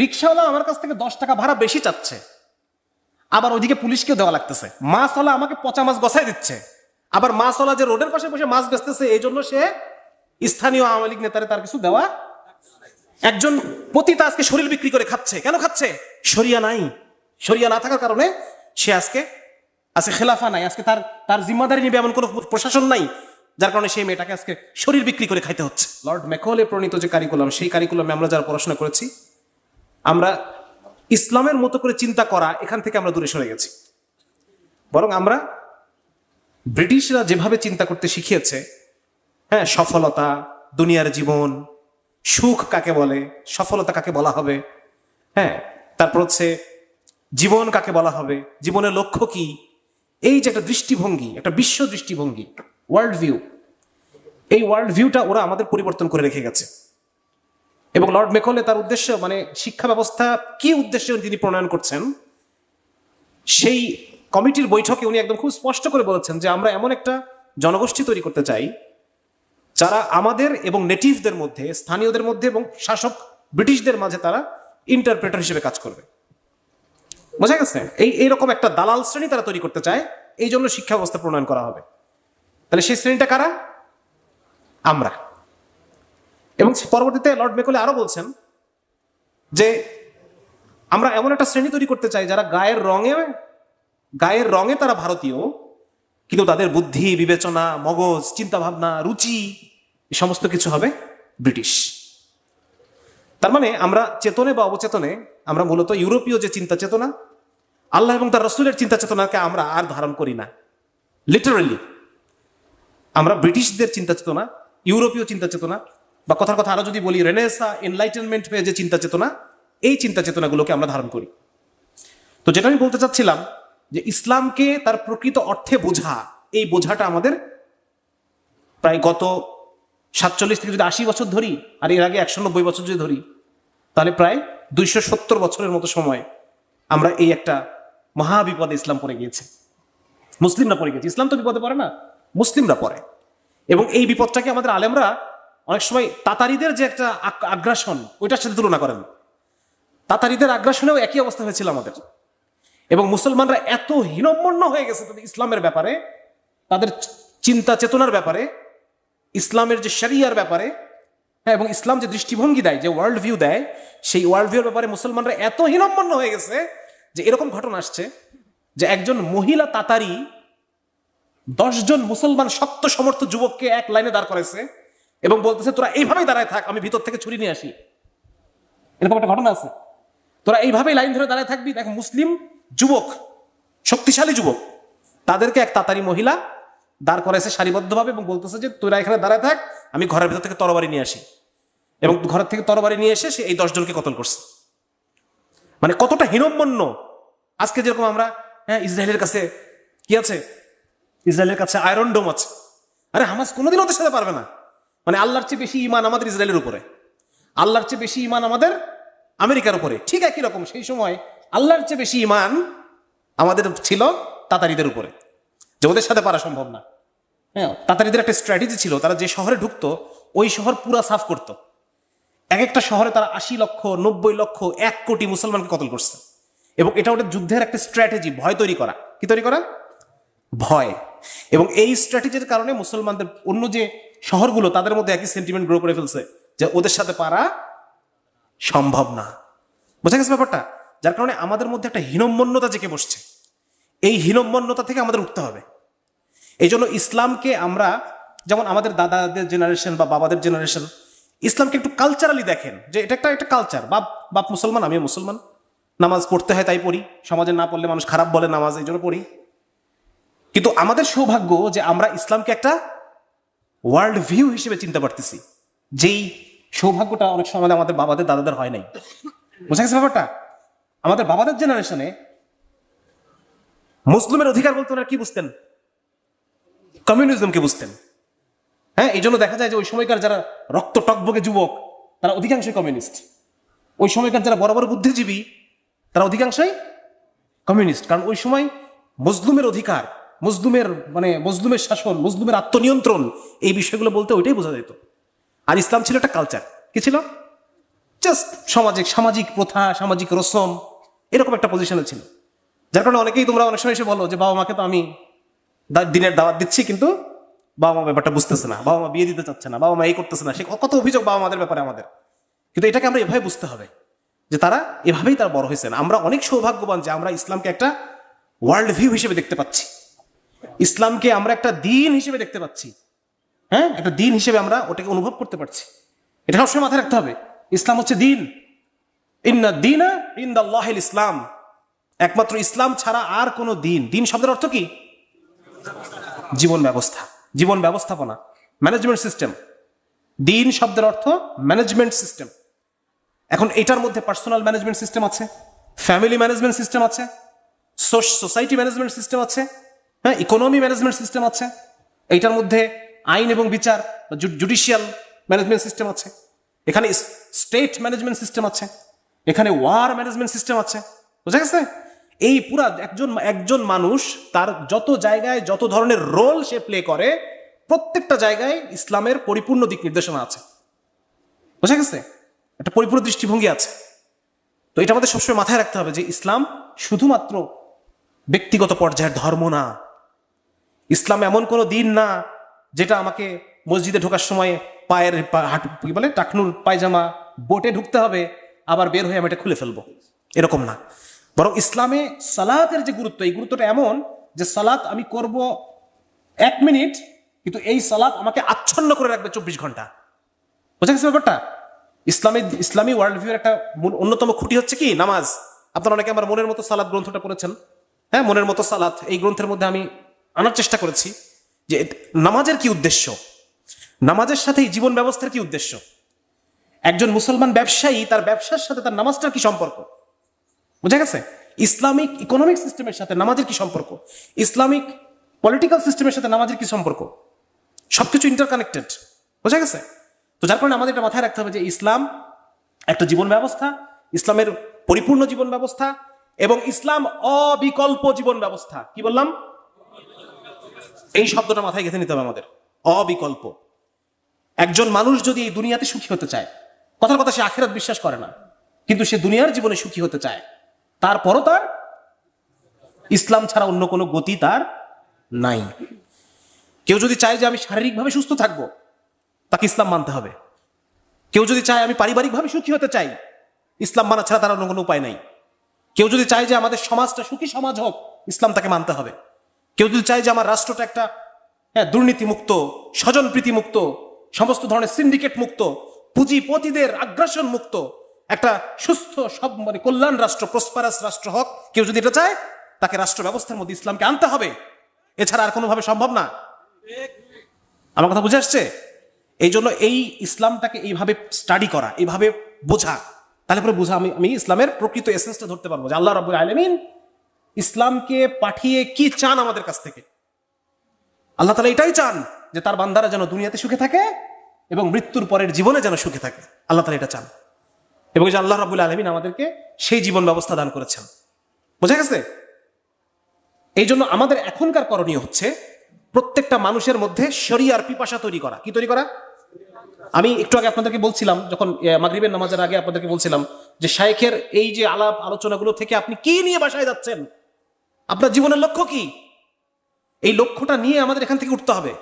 রিক্সাওয়ালা আমার কাছ থেকে 10 টাকা ভাড়া বেশি চাচ্ছে, আবার ওইদিকে পুলিশকেও দেওয়া লাগতেছে। মাছওয়ালা আমাকে পচা মাছ গছাই দিচ্ছে, আবার মাছওয়ালা যে রোডের পাশে বসে মাছ বেচতেছে এই জন্য সে স্থানীয় আওয়ামী লীগ নেতারে তার কিছু দেওয়া। একজন পতিতা আজকে শরীর বিক্রি করে খাচ্ছে। কেন খাচ্ছে? শরিয়া নাই। শরিয়া না থাকার কারণে সে আজকে খেলাফা নাই, আজকে তার তার জিম্মাদারি নিবে এমন কোনো প্রশাসন নাই, যার কারণে সেই মেয়েটাকে আজকে শরীর বিক্রি করে খাইতে হচ্ছে। লর্ড ম্যাকলে প্রণীত যে কারিকুলাম, সেই কারিকুলামে আমরা যারা পড়াশোনা করেছি, আমরা ইসলামের মতো করে চিন্তা করা এখান থেকে আমরা দূরে সরে গেছি। বরং আমরা ব্রিটিশরা যেভাবে চিন্তা করতে শিখিয়েছে, হ্যাঁ, সফলতা, দুনিয়ার জীবন, সুখ কাকে বলে, সফলতা কাকে বলা হবে, হ্যাঁ, তারপর হচ্ছে জীবন কাকে বলা হবে, জীবনের লক্ষ্য কি, এই যে একটা দৃষ্টিভঙ্গি, একটা বিশ্ব দৃষ্টিভঙ্গি, ওয়ার্ল্ড ভিউ, এই ওয়ার্ল্ড ভিউটা ওরা আমাদের পরিবর্তন করে রেখে গেছে। এবং লর্ড ম্যাকলে তার উদ্দেশ্য, মানে শিক্ষা ব্যবস্থা কি উদ্দেশ্যে তিনি প্রণয়ন করছেন, সেই কমিটির বৈঠকে উনি একদম খুব স্পষ্ট করে বলেছেন যে আমরা এমন একটা জনগোষ্ঠী তৈরি করতে চাই যারা আমাদের এবং নেটিভদের মধ্যে, স্থানীয়দের মধ্যে এবং শাসক ব্রিটিশদের মাঝে তারা ইন্টারপ্রেটার হিসেবে কাজ করবে। বোঝা গেছে? এইরকম একটা দালাল শ্রেণী তারা তৈরি করতে চায়, এই জন্য শিক্ষা ব্যবস্থা প্রণয়ন করা হবে। তাহলে সেই শ্রেণীটা কারা? আমরা। এবং পরবর্তীতে লর্ড ম্যাকলে আরো বলছেন যে আমরা এমন একটা শ্রেণী তৈরি করতে চাই যারা গায়ের রঙে তারা ভারতীয়, কিন্তু তাদের বুদ্ধি, বিবেচনা, মগজ, চিন্তা ভাবনা, রুচি, এই সমস্ত কিছু হবে ব্রিটিশ। তার মানে আমরা চেতনে বা অবচেতনে আমরা মূলত ইউরোপীয় যে চিন্তা চেতনা, আল্লাহ এবং তার রসুলের চিন্তা চেতনাকে আমরা আর ধারণ করি না। লিটারালি আমরা ব্রিটিশদের চিন্তা চেতনা, ইউরোপীয় চিন্তা চেতনা, বা কথার কথা আরো যদি বলি রেনেসা, এনলাইটেনমেন্ট হয়ে যে চিন্তা চেতনা, এই চিন্তা চেতনাগুলোকে আমরা ধারণ করি। তো যেটা আমি বলতে চাচ্ছিলাম যে ইসলামকে তার প্রকৃত অর্থে বোঝা, এই বোঝাটা আমাদের প্রায় গত 47 থেকে যদি 80 বছর ধরি, আর এর আগে 190 বছর যদি ধরি, তাহলে প্রায় 270 বছরের মতো সময় আমরা এই একটা মহাবিপদে ইসলাম পড়ে গিয়েছে, মুসলিমরা পড়ে গেছে। ইসলাম তো বিপদে পড়ে না, মুসলিমরা পড়ে। এবং এই বিপদটাকে আমাদের আলেমরা অনেক সময় তাতারিদের যে একটা আগ্রাসন, ওইটার সাথে তুলনা করেন। তাতারিদের আগ্রাসনেও একই অবস্থা হয়েছিল আমাদের। এবং মুসলমানরা এত হীনম্মন্য হয়ে গেছে তাদের ইসলামের ব্যাপারে, তাদের চিন্তা চেতনার ব্যাপারে, ইসলামের যে শরিয়ার ব্যাপারে, হ্যাঁ, এবং ইসলাম যে দৃষ্টিভঙ্গি দেয়, যে ওয়ার্ল্ড ভিউ দেয়, সেই ওয়ার্ল্ড ভিউর ব্যাপারে মুসলমানরা এত হীনম্মন্য হয়ে গেছে যে এরকম ঘটনা আসছে যে একজন মহিলা তাতারি 10 জন মুসলমান শক্ত সমর্থ যুবককে এক লাইনে দাঁড় করেছে এবং বলতেছে তোরা এইভাবেই দাঁড়ায় থাক, আমি ভিতর থেকে ছুরি নিয়ে আসি। এরকম একটা ঘটনা আছে, তোরা এইভাবেই লাইন ধরে দাঁড়ায় থাকবি। দেখো, মুসলিম যুবক, শক্তিশালী যুবক, তাদেরকে এক তাতারি মহিলা দাঁড় করাইছে সারিবদ্ধভাবে এবং বলতেছে যে তোরা এখানে দাঁড়ায় থাক, আমি ঘরের ভিতর থেকে তরবারি নিয়ে আসি। এবং ঘরের থেকে তরবারি নিয়ে এসে সে এই 10 জনকে কতল করছে। মানে কতটা হীনম্মন্য। আজকে যেরকম আমরা, হ্যাঁ, ইসরায়েলের কাছে কি আছে? ইসরায়েলের কাছে আয়রন ডোম আছে। আরে হামাস কোনোদিন ওদের সাথে পারবে না। মানে আল্লাহর চেয়ে বেশি ঈমান আমাদের ইসরায়েলের উপরে, আল্লাহর চেয়ে বেশি ঈমান আমাদের আমেরিকার উপরে। ঠিক একই রকম সেই সময় আল্লাহর চেয়ে বেশি ঈমান আমাদের ছিল তাতারিদের উপরে, যে ওদের সাথে পারা সম্ভব না। হ্যাঁ, তাতারিদের একটা স্ট্র্যাটেজি ছিল, তারা যে শহরে ঢুকতো ওই শহর পুরা সাফ করত। এক একটা শহরে তারা 80 লক্ষ, 90 লক্ষ, 1 কোটি মুসলমানকে কতল করছে। এবং এটা ওদের যুদ্ধের একটা স্ট্র্যাটেজি, ভয় তৈরি করা। কি তৈরি করা? ভয়। এবং এই স্ট্র্যাটেজির কারণে মুসলমানদের অন্য যে শহরগুলো, তাদের মধ্যে একই সেন্টিমেন্ট গ্রো করে ফেলছে যে ওদের সাথে পারা সম্ভব না। বোঝা গেছে ব্যাপারটা? যার কারণে আমাদের মধ্যে একটা হীনম্মন্যতা জেঁকে বসছে। এই হীনম্মন্যতা থেকে আমাদের উঠতে হবে। এই জন্য ইসলামকে আমরা, যেমন আমাদের দাদাদের জেনারেশন বা বাবাদের জেনারেশন, ইসলামকে একটু কালচারালি দেখেন, যে এটা একটা কালচার। বাপ মুসলমান, আমিও মুসলমান, নামাজ পড়তে হয় তাই পড়ি, সমাজে না পড়লে মানুষ খারাপ বলে নামাজ, এই জন্য পড়ি। কিন্তু আমাদের সৌভাগ্য যে আমরা ইসলামকে একটা ওয়ার্ল্ড ভিউ হিসেবে চিনতে পারতেছি, যেই সৌভাগ্যটা অনেক সময় আমাদের বাবাদের দাদাদের হয় নাই। বোঝা গেছে ব্যাপারটা? আমাদের বাবাদের জেনারেশনে মুসলিমের অধিকার বলতে ওনারা কি বুঝতেন? কমিউনিজমকে বুঝতেন। হ্যাঁ, এই জন্য দেখা যায় যে ওই সময়কার যারা রক্ত টকবগে যুবক, তারা অধিকাংশই কমিউনিস্ট। ওই সময়কার যারা বড় বড় বুদ্ধিজীবী, তারা অধিকাংশই কমিউনিস্ট। কারণ ওই সময় মজলুমের অধিকার, মজলুমের শাসন, মজলুমের আত্মনিয়ন্ত্রণ, এই বিষয়গুলো বলতে ওইটাই বোঝা যেত। আর ইসলাম ছিল একটা কালচার। কি ছিল? জাস্ট সামাজিক প্রথা, সামাজিক রসম, এরকম একটা পজিশনে ছিল। যার কারণে অনেকেই তোমরা অনেক সময় এসে বলো যে বাবা মাকে তো আমি দিনের দাওয়াত দিচ্ছি, কিন্তু বাবা মা ব্যাপারটা বুঝতেছে না, বাবা মা বিয়ে দিতে চাচ্ছে না, বাবা মা এই করতেছে না, সে কত অভিযোগ বাবা মাদের ব্যাপারে আমাদের। কিন্তু এটাকে আমরা এভাবে বুঝতে হবে যে তারা এভাবেই তারা বড় হয়েছেন। আমরা অনেক সৌভাগ্যবান যে আমরা ইসলামকে একটা ওয়ার্ল্ড ভিউ হিসেবে দেখতে পাচ্ছি, ইসলামকে আমরা একটা দিন হিসেবে দেখতে পাচ্ছি। হ্যাঁ, একটা দিন হিসেবে আমরা ওটাকে অনুভব করতে পারছি। এটা সবসময় মাথায় রাখতে হবে, ইসলাম হচ্ছে দিন। ইন্না দীনা ইনদাল্লাহিল ইসলাম, একমাত্র ইসলাম ছাড়া আর কোনো দিন। দিন শব্দের অর্থ কি? জীবন ব্যবস্থা, জীবন ব্যবস্থাপনা, ম্যানেজমেন্ট সিস্টেম। দিন শব্দের অর্থ ম্যানেজমেন্ট সিস্টেম। এখন এটার মধ্যে পার্সোনাল ম্যানেজমেন্ট সিস্টেম আছে, ফ্যামিলি ম্যানেজমেন্ট সিস্টেম আছে, সোসাইটি ম্যানেজমেন্ট সিস্টেম আছে, হ্যাঁ, ইকোনমি ম্যানেজমেন্ট সিস্টেম আছে। এইটার মধ্যে আইন এবং বিচার, জুডিশিয়াল ম্যানেজমেন্ট সিস্টেম আছে, এখানে স্টেট ম্যানেজমেন্ট সিস্টেম আছে, এখানে ওয়ার ম্যানেজমেন্ট সিস্টেম আছে। বুঝা গেছে? এই পুরা একজন মানুষ তার যত জায়গায় যত ধরনের রোল সে প্লে করে, প্রত্যেকটা জায়গায় ইসলামের পরিপূর্ণ দিক নির্দেশনা আছে। বুঝা গেছে? একটা পরিপূর্ণ দৃষ্টিভঙ্গি আছে। তো এটা আমাদের সবসময় মাথায় রাখতে হবে যে ইসলাম শুধুমাত্র ব্যক্তিগত পর্যায়ের ধর্ম না। ইসলাম এমন কোনো দিন না যেটা আমাকে মসজিদে ঢোকার সময় পায়ের হাঁটু কি বলে টাকনুর পায়জামা বোটে ঢুকতে হবে, আবার বের হয়ে আমি এটা খুলে ফেলবো, এরকম না। বরং ইসলামে সালাতের যে গুরুত্ব, এই গুরুত্বটা এমন যে সালাত আমি করব 1 মিনিট, কিন্তু এই সালাত আমাকে আচ্ছন্ন করে রাখবে 24 ঘন্টা। বুঝা গেছে ব্যাপারটা? ইসলামী ওয়ার্ল্ড ভিউর একটা অন্যতম খুঁটি হচ্ছে কি? নামাজ। আপনারা অনেকে আমার মনের মতো সালাত গ্রন্থটা পড়েছেন। হ্যাঁ, মনের মতো সালাত এই গ্রন্থের মধ্যে আমি আনার চেষ্টা করেছি যে নামাজের কি উদ্দেশ্য, নামাজের সাথে জীবন ব্যবস্থার কি উদ্দেশ্য, একজন মুসলমান ব্যবসায়ী তার ব্যবসার সাথে তার নামাজটার কি সম্পর্ক। বুঝা গেছে? ইসলামিক ইকোনমিক সিস্টেমের সাথে নামাজের কি সম্পর্ক, ইসলামিক পলিটিক্যাল সিস্টেমের সাথে নামাজের কি সম্পর্ক, সবকিছু ইন্টারকানেক্টেড। বুঝা গেছে? তো যার কারণে আমাদের এটা মাথায় রাখতে হবে যে ইসলাম একটা জীবন ব্যবস্থা, ইসলামের পরিপূর্ণ জীবন ব্যবস্থা, এবং ইসলাম অবিকল্প জীবন ব্যবস্থা। কি বললাম? এই শব্দটা মাথায় গেঁথে নিতে হবে আমাদের, অবিকল্প। একজন মানুষ যদি এই দুনিয়াতে সুখী হতে চায়, কথার কথা সে আখিরাত বিশ্বাস করে না, কিন্তু সে দুনিয়ার জীবনে সুখী হতে চায়, তারপরও তার ইসলাম ছাড়া অন্য কোনো গতি তার নাই। কেউ যদি চায় যে আমি শারীরিকভাবে সুস্থ থাকবো, তাকে ইসলাম মানতে হবে। কেউ যদি চায় আমি পারিবারিকভাবে সুখী হতে চাই, ইসলাম মানা ছাড়া তার অন্য কোনো উপায় নাই। কেউ যদি চায় যে আমাদের সমাজটা সুখী সমাজ হোক, ইসলাম তাকে মানতে হবে। কেউ যদি চায় যে আমার রাষ্ট্রটা একটা দুর্নীতি মুক্ত, স্বজন প্রীতি মুক্ত, সমস্ত ধরনের সিন্ডিকেট মুক্ত, পুঁজিপতিদের আগ্রাসন মুক্ত একটা সুস্থ সব মানে কল্যাণ রাষ্ট্র, প্রসপারাস রাষ্ট্র হোক, কেউ যদি এটা চায়, তাকে রাষ্ট্র ব্যবস্থার মধ্যে ইসলামকে আনতে হবে। এছাড়া আর কোনোভাবে সম্ভব না। আমার কথা বুঝে আসছে? এই জন্য এই ইসলামটাকে এইভাবে স্টাডি করা, এইভাবে বোঝা, তাহলে পরে বোঝা আমি ইসলামের প্রকৃত এসেন্সটা ধরতে পারবো যে আল্লাহ রাব্বুল আলামিন ইসলামকে পাঠিয়ে কি চান আমাদের কাছ থেকে। আল্লাহ তাআলা এটাই চান যে তার বান্দারা যেন দুনিয়াতে সুখে থাকে এবং মৃত্যুর পরের জীবনে যেন সুখে থাকে। আল্লাহ তাআলা এটা চান, এবং যে আল্লাহ রাব্বুল আলামিন আমাদেরকে সেই জীবন ব্যবস্থা দান করেছেন। বোঝা গেছে? এই জন্য আমাদের এখনকার করণীয় হচ্ছে প্রত্যেকটা মানুষের মধ্যে শরিয়ার পিপাসা তৈরি করা। কি তৈরি করা? আমি একটু আগে আপনাদেরকে বলছিলাম, যখন মাগরিবের নামাজের আগে আপনাদেরকে বলছিলাম যে শাইখের এই যে আলাপ আলোচনাগুলো থেকে আপনি কি নিয়ে বাসায় যাচ্ছেন, আপনার জীবনের লক্ষ্য কি, এই লক্ষ্যটা নিয়ে আমাদের এখান থেকে উঠতে হবে।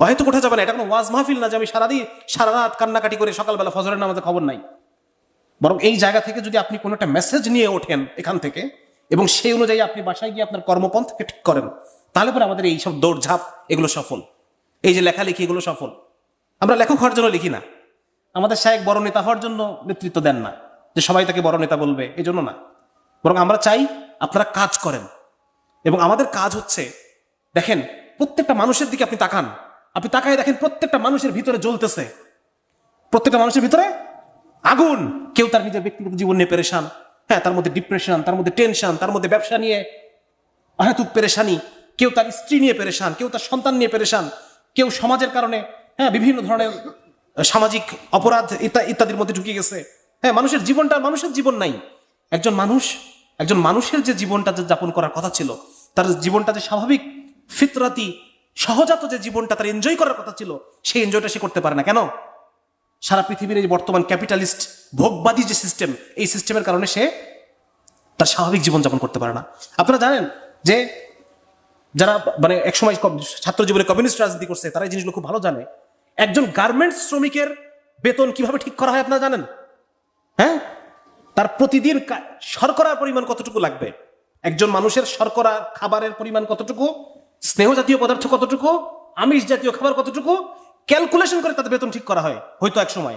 হয়তো কোঠা যাবে না, এটা কোনো ওয়াজ মাহফিল না যে আমি সারা রাত কান্নাকাটি করে সকালবেলা ফজরের নামাজে খবর নাই। বরং এই জায়গা থেকে যদি আপনি কোনো একটা মেসেজ নিয়ে ওঠেন এখান থেকে, এবং সেই অনুযায়ী আপনি বাসায় গিয়ে আপনার কর্মপন্থাকে ঠিক করেন, তাহলে পরে আমাদের এই সব দৌড়ঝাঁপ এগুলো সফল। এই যে লেখালেখি এগুলো সফল। আমরা লেখক হওয়ার জন্য লিখি না, আমাদের শায়েখ বড় নেতা হওয়ার জন্য নেতৃত্ব দেন না যে সবাই তাকে বড় নেতা বলবে, এই জন্য না। বরং আমরা চাই আপনারা কাজ করেন, এবং আমাদের কাজ হচ্ছে, দেখেন প্রত্যেকটা মানুষের দিকে আপনি তাকান, আপনি তাকায় দেখেন প্রত্যেকটা মানুষের ভিতরে জ্বলতেছে, প্রত্যেকটা মানুষের ভিতরে আগুন। কেউ তার নিজের ব্যক্তিগত জীবন নিয়ে পেরেশান, হ্যাঁ, তার মধ্যে ডিপ্রেশন, তার মধ্যে টেনশন, তার মধ্যে ব্যবসা নিয়ে অহেতুক পেরেশানি, কেউ তার স্ত্রী নিয়ে পেরেশান, কেউ তার সন্তান নিয়ে পেরেশান, কেউ সমাজের কারণে বিভিন্ন ধরনের সামাজিক অপরাধ ইত্যাদির মধ্যে ঢুকে গেছে। হ্যাঁ, মানুষের জীবন নাই। একজন মানুষের যে জীবনটা যে যাপন করার কথা ছিল, তার জীবনটা যে স্বাভাবিক ফিতরাতি সহজাত যে জীবনটা তার এনজয় করার কথা ছিল, সেই এনজয়টা সে করতে পারে না। কেন? সারা পৃথিবীর এই বর্তমান ক্যাপিটালিস্ট ভোগবাদী যে সিস্টেম, এই সিস্টেমের কারণে সে তার স্বাভাবিক জীবনযাপন করতে পারে না। আপনারা জানেন যে যারা মানে একসময় ছাত্র জীবনে কমিউনিস্ট রাজনীতি করছে তারা এই জিনিসগুলো খুব ভালো জানে। একজন গার্মেন্টস শ্রমিকের বেতন কিভাবে ঠিক করা হয় আপনারা জানেন? হ্যাঁ, তার প্রতিদিন শর্করার পরিমাণ কতটুকু লাগবে, একজন মানুষের শর্করা খাবারের পরিমাণ কতটুকু, স্নেহ জাতীয় পদার্থ কতটুকু, আমিষ জাতীয় খাবার কতটুকু, ক্যালকুলেশন করে তাদের বেতন ঠিক করা হয় হয়তো এক সময়।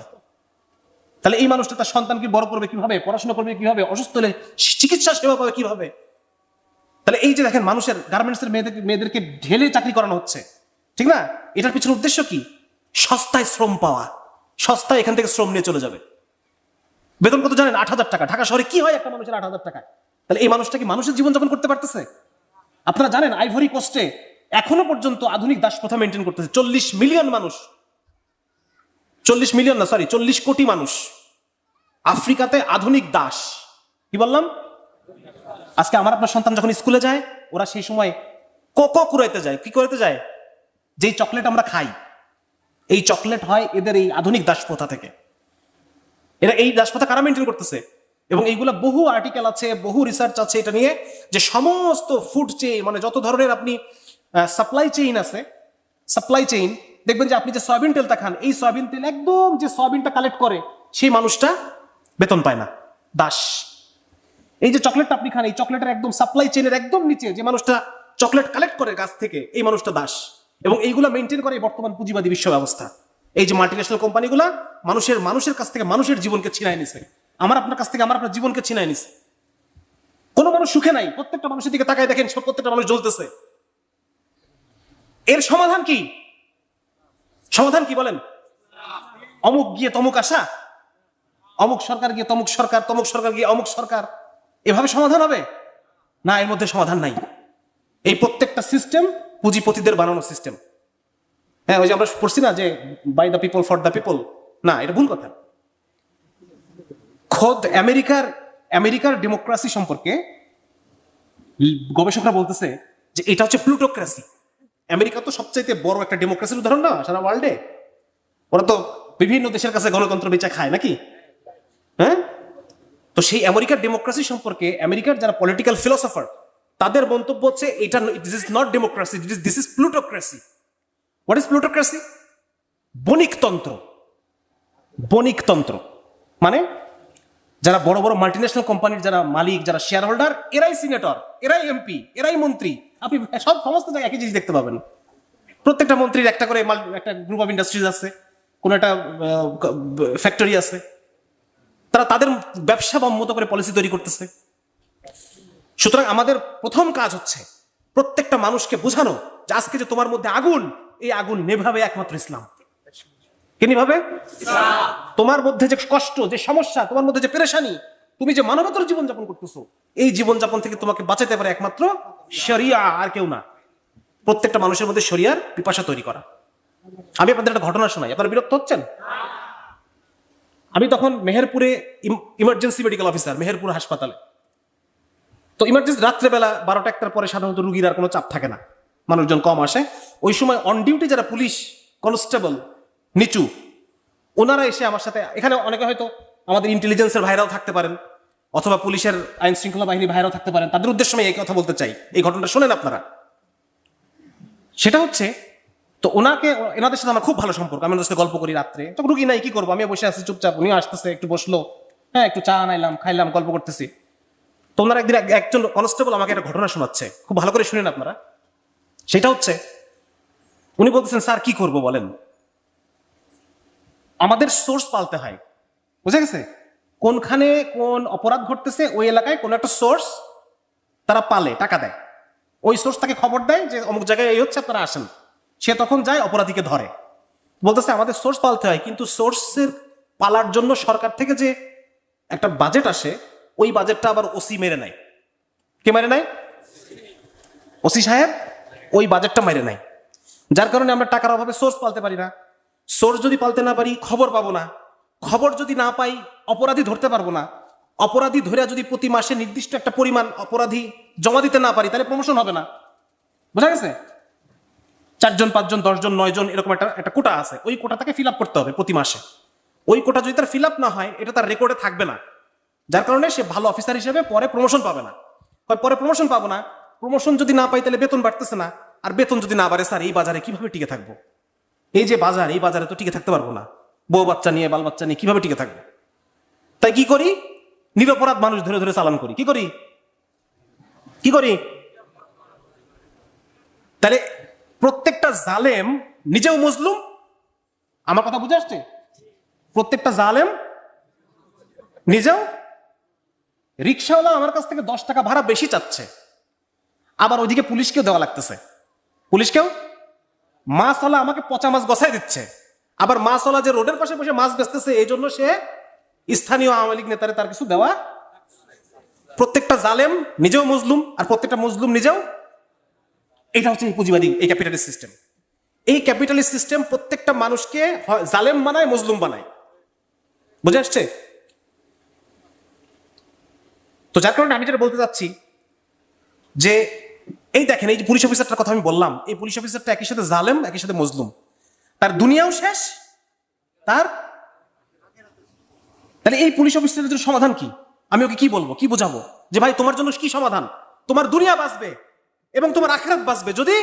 তাহলে এই মানুষটা তার সন্তানকে বড় করবে কিভাবে, পড়াশোনা করবে কিভাবে, অসুস্থ হলে চিকিৎসা সেবা পাবে কিভাবে? তাহলে এই যে দেখেন মানুষের গার্মেন্টসের মেয়েদেরকে ঢেলে চাকরি করানো হচ্ছে, ঠিক না? এটার পিছনে উদ্দেশ্য কি? সস্তায় শ্রম পাওয়া, সস্তায় এখান থেকে শ্রম নিয়ে চলে যাবে। বেতন কত জানেন? 8,000 টাকা। ঢাকা শহরে কি হয় একটা মানুষের 8,000 টাকা? তাহলে এই মানুষটা কি মানুষের জীবনযাপন করতে পারতেছে? আপনারা জানেন আইভরি কোস্টে এখনো পর্যন্ত আধুনিক দাস প্রথা মেনটেন করতেছে 40 মিলিয়ন মানুষ, 40 মিলিয়ন না, সরি 40 কোটি মানুষ আফ্রিকাতে আধুনিক দাস। কি বললাম? আজকে আমার আপনার সন্তান যখন স্কুলে যায়, ওরা সেই সময় কুড়াইতে যায়। কি করাইতে যায়? যেই চকলেট আমরা খাই, এই চকলেট হয় এদের এই আধুনিক দাস প্রথা থেকে। এরা এই দাস প্রথা কারা মেনটেন করতেছে? এবং এইগুলা বহু আর্টিকেল আছে, বহু রিসার্চ আছে এটা নিয়ে, যে সমস্ত ফুড চেইন মানে যত ধরনের আপনি সাপ্লাই চেইন আছে, সাপ্লাই চেইন দেখবেন যে আপনি যে সয়াবিন তেলটা খান, এই সয়াবিন তেল একদম যে সয়াবিনটা কালেক্ট করে সেই মানুষটা বেতন পায় না, দাস। এই যে চকলেটটা আপনি খান, এই চকলেটের একদম সাপ্লাই চেইনের একদম নিচে যে মানুষটা চকলেট কালেক্ট করে গাছ থেকে, এই মানুষটা দাস। এবং এইগুলা মেনটেন করে বর্তমান পুঁজিবাদী বিশ্ব ব্যবস্থা। এই যে মাল্টিন্যাশনাল কোম্পানিগুলা মানুষের কাছ থেকে মানুষের জীবনকে ছিনায় নিছে, আমার আপনার কাছ থেকে আমার আপনার জীবনকে ছিনায় নিছে। কোনো মানুষ সুখে নাই, প্রত্যেকটা মানুষের দিকে তাকায় দেখেন, সব প্রত্যেকটা মানুষ জ্বলতেছে। এর সমাধান কি? সমাধান কি বলেন? অমুক গিয়ে তমুক আসা, অমুক সরকার গিয়ে তমুক সরকার, তমুক সরকার গিয়ে অমুক সরকার, এভাবে সমাধান হবে না। এর মধ্যে সমাধান নাই। এই প্রত্যেকটা সিস্টেম পুঁজিপতিদের বানানো সিস্টেম। হ্যাঁ, ওই যে আমরা পড়ছি না যে by the people for the people, না, এটা ভুল কথা। খোদ আমেরিকার ডেমোক্রেসি সম্পর্কে গবেষকরা বলতেছে যে এটা হচ্ছে প্লুটোক্রেসি। আমেরিকা তো সবচাইতে বড় একটা ডেমোক্রেসির উদাহরণ না সারা ওয়ার্ল্ডে। ওরা তো বিভিন্ন দেশের কাছে গণতন্ত্র বেচা খায় নাকি? হ্যাঁ, তো সেই আমেরিকার ডেমোক্রেসি সম্পর্কে আমেরিকার যারা পলিটিক্যাল ফিলোসফার তাদের মন্তব্য হচ্ছে এটা this is not democracy, this is plutocracy. What is plutocracy? বণিকতন্ত্র। বণিকতন্ত্র মানে যারা বড় বড় মাল্টিন্যাশনাল কোম্পানির যারা মালিক, যারা শেয়ার হোল্ডার, এরাই সিনেটর, এরাই এমপি, এরাই মন্ত্রী। আপনি সব সমস্ত জায়গায় একই জিনিস দেখতে পাবেন। প্রত্যেকটা মন্ত্রীর একটা করে একটা গ্রুপ অফ ইন্ডাস্ট্রিজ আছে, কোন একটা ফ্যাক্টরি আছে, তারা তাদের ব্যবসা মতো করে পলিসি তৈরি করতেছে। সুতরাং আমাদের প্রথম কাজ হচ্ছে প্রত্যেকটা মানুষকে বোঝানো যে আজকে যে তোমার মধ্যে আগুন, এই আগুন নেভাবে একমাত্র ইসলাম। কে নিভাবে? তোমার মধ্যে যে কষ্ট, যে সমস্যা, তোমার মধ্যে যে পেরেশানি, তুমি যে মানবতার জীবনযাপন করতেছো, এই জীবনযাপন থেকে তোমাকে বাঁচাতে পারে একমাত্র শরিয়া, আর কেউ না। প্রত্যেকটা মানুষের মধ্যে শরিয়ার পিপাসা তৈরি করা। আমি আপনাদের একটা ঘটনা শোনাই, আপনারা বিরক্ত হচ্ছেন? আমি তখন মেহেরপুরে ইমার্জেন্সি মেডিকেল অফিসার, মেহেরপুর হাসপাতালে। তো ইমার্জেন্সি রাত্রেবেলা 12টা-1টার পরে সাধারণত রুগীর আর কোনো চাপ থাকে না, মানুষজন কম আসে। ওই সময় অন ডিউটি যারা পুলিশ কনস্টেবল নিচু, ওনারা এসে আমার সাথে, এখানে অনেকে হয়তো আমাদের ইন্টেলিজেন্সের ভাইরাও থাকতে পারেন, অথবা পুলিশের আইন শৃঙ্খলা বাহিনীর ভাইরাও থাকতে পারেন, তাদের উদ্দেশ্যে আমি এই কথা বলতে চাই, এই ঘটনাটা শোনেন আপনারা। সেটা হচ্ছে, তো এনাদের সাথে আমার খুব ভালো সম্পর্ক, আমি ওনাদের সাথে গল্প করি রাত্রে। তো রুগী নাই, কি করবো, আমি বসে আছি চুপচাপ, উনিও আসতেছে, একটু বসলো, হ্যাঁ একটু চা আনাইলাম, খাইলাম, গল্প করতেছি। তো ওনারা একদিন একজন কনস্টেবল আমাকে একটা ঘটনা শোনাচ্ছে, খুব ভালো করে শুনেন আপনারা। সেটা হচ্ছে, উনি বলতেছেন, স্যার কি করব বলেন, আমাদের সোর্স পালতে হয়, বুঝে গেছে? কোনখানে কোন অপরাধ ঘটতেছে ওই এলাকায় কোন একটা সোর্স তারা পালে, টাকা দেয়, ওই সোর্স তাকে খবর দেয় যে অমুক জায়গায় এই হচ্ছে, আপনারা আসেন। সে তখন যায়, অপরাধীকে ধরে। বলতেছে আমাদের সোর্স পালতে হয়, কিন্তু সোর্সের পালার জন্য সরকার থেকে যে একটা বাজেট আসে, ওই বাজেটটা আবার ওসি মেরে নেয়। কে মেরে নেয়? ওসি সাহেব ওই বাজেটটা মেরে নেয়। যার কারণে আমরা টাকার অভাবে সোর্স পালতে পারি না। সোর্স যদি পালতে না পারি, খবর পাবো না। খবর যদি না পাই, অপরাধী ধরতে পারবো না। অপরাধী ধরে যদি প্রতি মাসে নির্দিষ্ট একটা পরিমাণ অপরাধী জমা দিতে না পারি, তাহলে প্রমোশন হবে না। বোঝা গেছে? 4 জন 5 জন 10 জন 9 জন এরকম একটা কোটা আছে, ওই কোটাটাকে ফিল আপ করতে হবে প্রতি মাসে। ওই কোটা যদি তার ফিল আপ না হয় এটা তার রেকর্ডে থাকবে না, যার কারণে সে ভালো অফিসার হিসেবে পরে প্রমোশন পাবে না। পরে প্রমোশন পাবো না, প্রমোশন যদি না পাই তাহলে বেতন বাড়তেছে না, আর বেতন যদি না বাড়ে স্যার এই বাজারে কিভাবে টিকে থাকবো? এই যে বাজার, এই বাজারে তো টিকে থাকতে পারবো না, বউ বাচ্চা নিয়ে বাল বাচ্চা নিয়ে কিভাবে টিকে থাকবো? তাই কি করি? নিরপরাধ মানুষ ধরে ধরে চালান করি। কি করি? তাহলে প্রত্যেকটা জালেম নিজেও মজলুম। আমার কথা বুঝে আসছে? প্রত্যেকটা জালেম নিজেও, রিক্সাওয়ালা আমার কাছ থেকে 10 টাকা ভাড়া বেশি চাচ্ছে, আবার ওইদিকে পুলিশকেও দেওয়া লাগতেছে, পুলিশকেও। মাছওয়ালা আমাকে পচা মাছ গছাই দিচ্ছে, আবার মাছওয়ালা যে রোডের পাশে বসে মাছ বেচতেছে এই জন্য সে স্থানীয় আওয়ামী লীগ নেতারে তার কিছু দেওয়া। প্রত্যেকটা জালেম নিজেও মজলুম, আর প্রত্যেকটা মজলুম নিজেও। এটা হচ্ছে এই পুঁজিবাদী, এই ক্যাপিটালিস্ট সিস্টেম। এই ক্যাপিটালিস্ট সিস্টেম প্রত্যেকটা মানুষকে জালেম বানায়, মজলুম বানায়। বুঝে আসছে? তো যার কারণে আমি যেটা বলতে চাচ্ছি যে এই দেখেন, এই যে পুলিশ অফিসারটার কথা আমি বললাম, এই পুলিশ অফিসারটা একই সাথে জালেম, একই সাথে মজলুম। তার দুনিয়াও শেষ, তার। তাহলে এই পুলিশ অফিসারের জন্য সমাধান কি? আমি ওকে কি বলবো, কি বোঝাবো যে ভাই তোমার জন্য কি সমাধান? তোমার দুনিয়া বাঁচবে এবং তোমার আখিরাত বাঁচবে যদি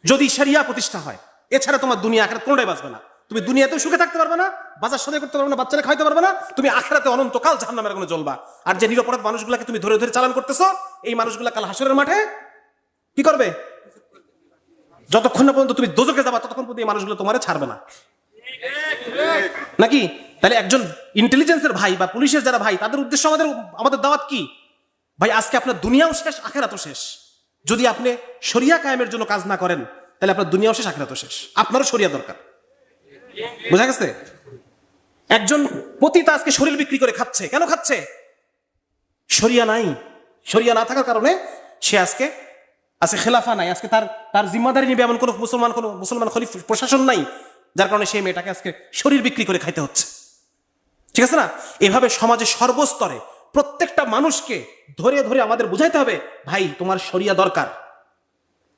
যদি শরিয়া প্রতিষ্ঠা হয়। এছাড়া তোমার দুনিয়া আখিরাত কোনটাই বাঁচবে না। তুমি দুনিয়াতেও সুখে থাকতে পারবে না, বাজার সদাই করতে পারবে না, বাচ্চারা খাইতে পারবে না, তুমি আখিরাতে অনন্তকাল জাহান্নামের আগুনে জ্বলবা। আর যে নিরপরাধ মানুষগুলোকে তুমি ধরে ধরে চালান করতেছো, এই মানুষগুলা কাল হাসরের মাঠে কি করবে? যতক্ষণ না পর্যন্ত তুমি দোজখে যাবা ততক্ষণ পর্যন্ত এই মানুষগুলো তোমারে ছাড়বে না, নাকি? তাহলে একজন ইন্টেলিজেন্সের ভাই বা পুলিশের যারা ভাই, তাদের উদ্দেশ্য আমাদের দাওয়াত কি? ভাই আজকে আপনার দুনিয়াও শেষ, আখিরাতও শেষ। যদি আপনি শরিয়া কায়েমের জন্য কাজ না করেন তাহলে আপনার দুনিয়াও শেষ, আখিরাতও শেষ। আপনারও শরিয়া দরকার। বোঝা গেছে? একজন পতিতা আজকে শরীর বিক্রি করে খাচ্ছে। কেন খাচ্ছে? শরিয়া নাই। শরিয়া না থাকার কারণে সে আজকে খেলাফা নাই, আজকে তার জিম্মাদারি নিবে এমন কোনো মুসলমান খলিফ প্রশাসন নাই, যার কারণে সেই মেয়েটাকে আজকে শরীর বিক্রি করে খাইতে হচ্ছে। ঠিক আছে না? এভাবে সমাজে সর্বস্তরে প্রত্যেকটা মানুষকে ধরে ধরে আমাদের বুঝাইতে হবে, ভাই তোমার শরিয়া দরকার।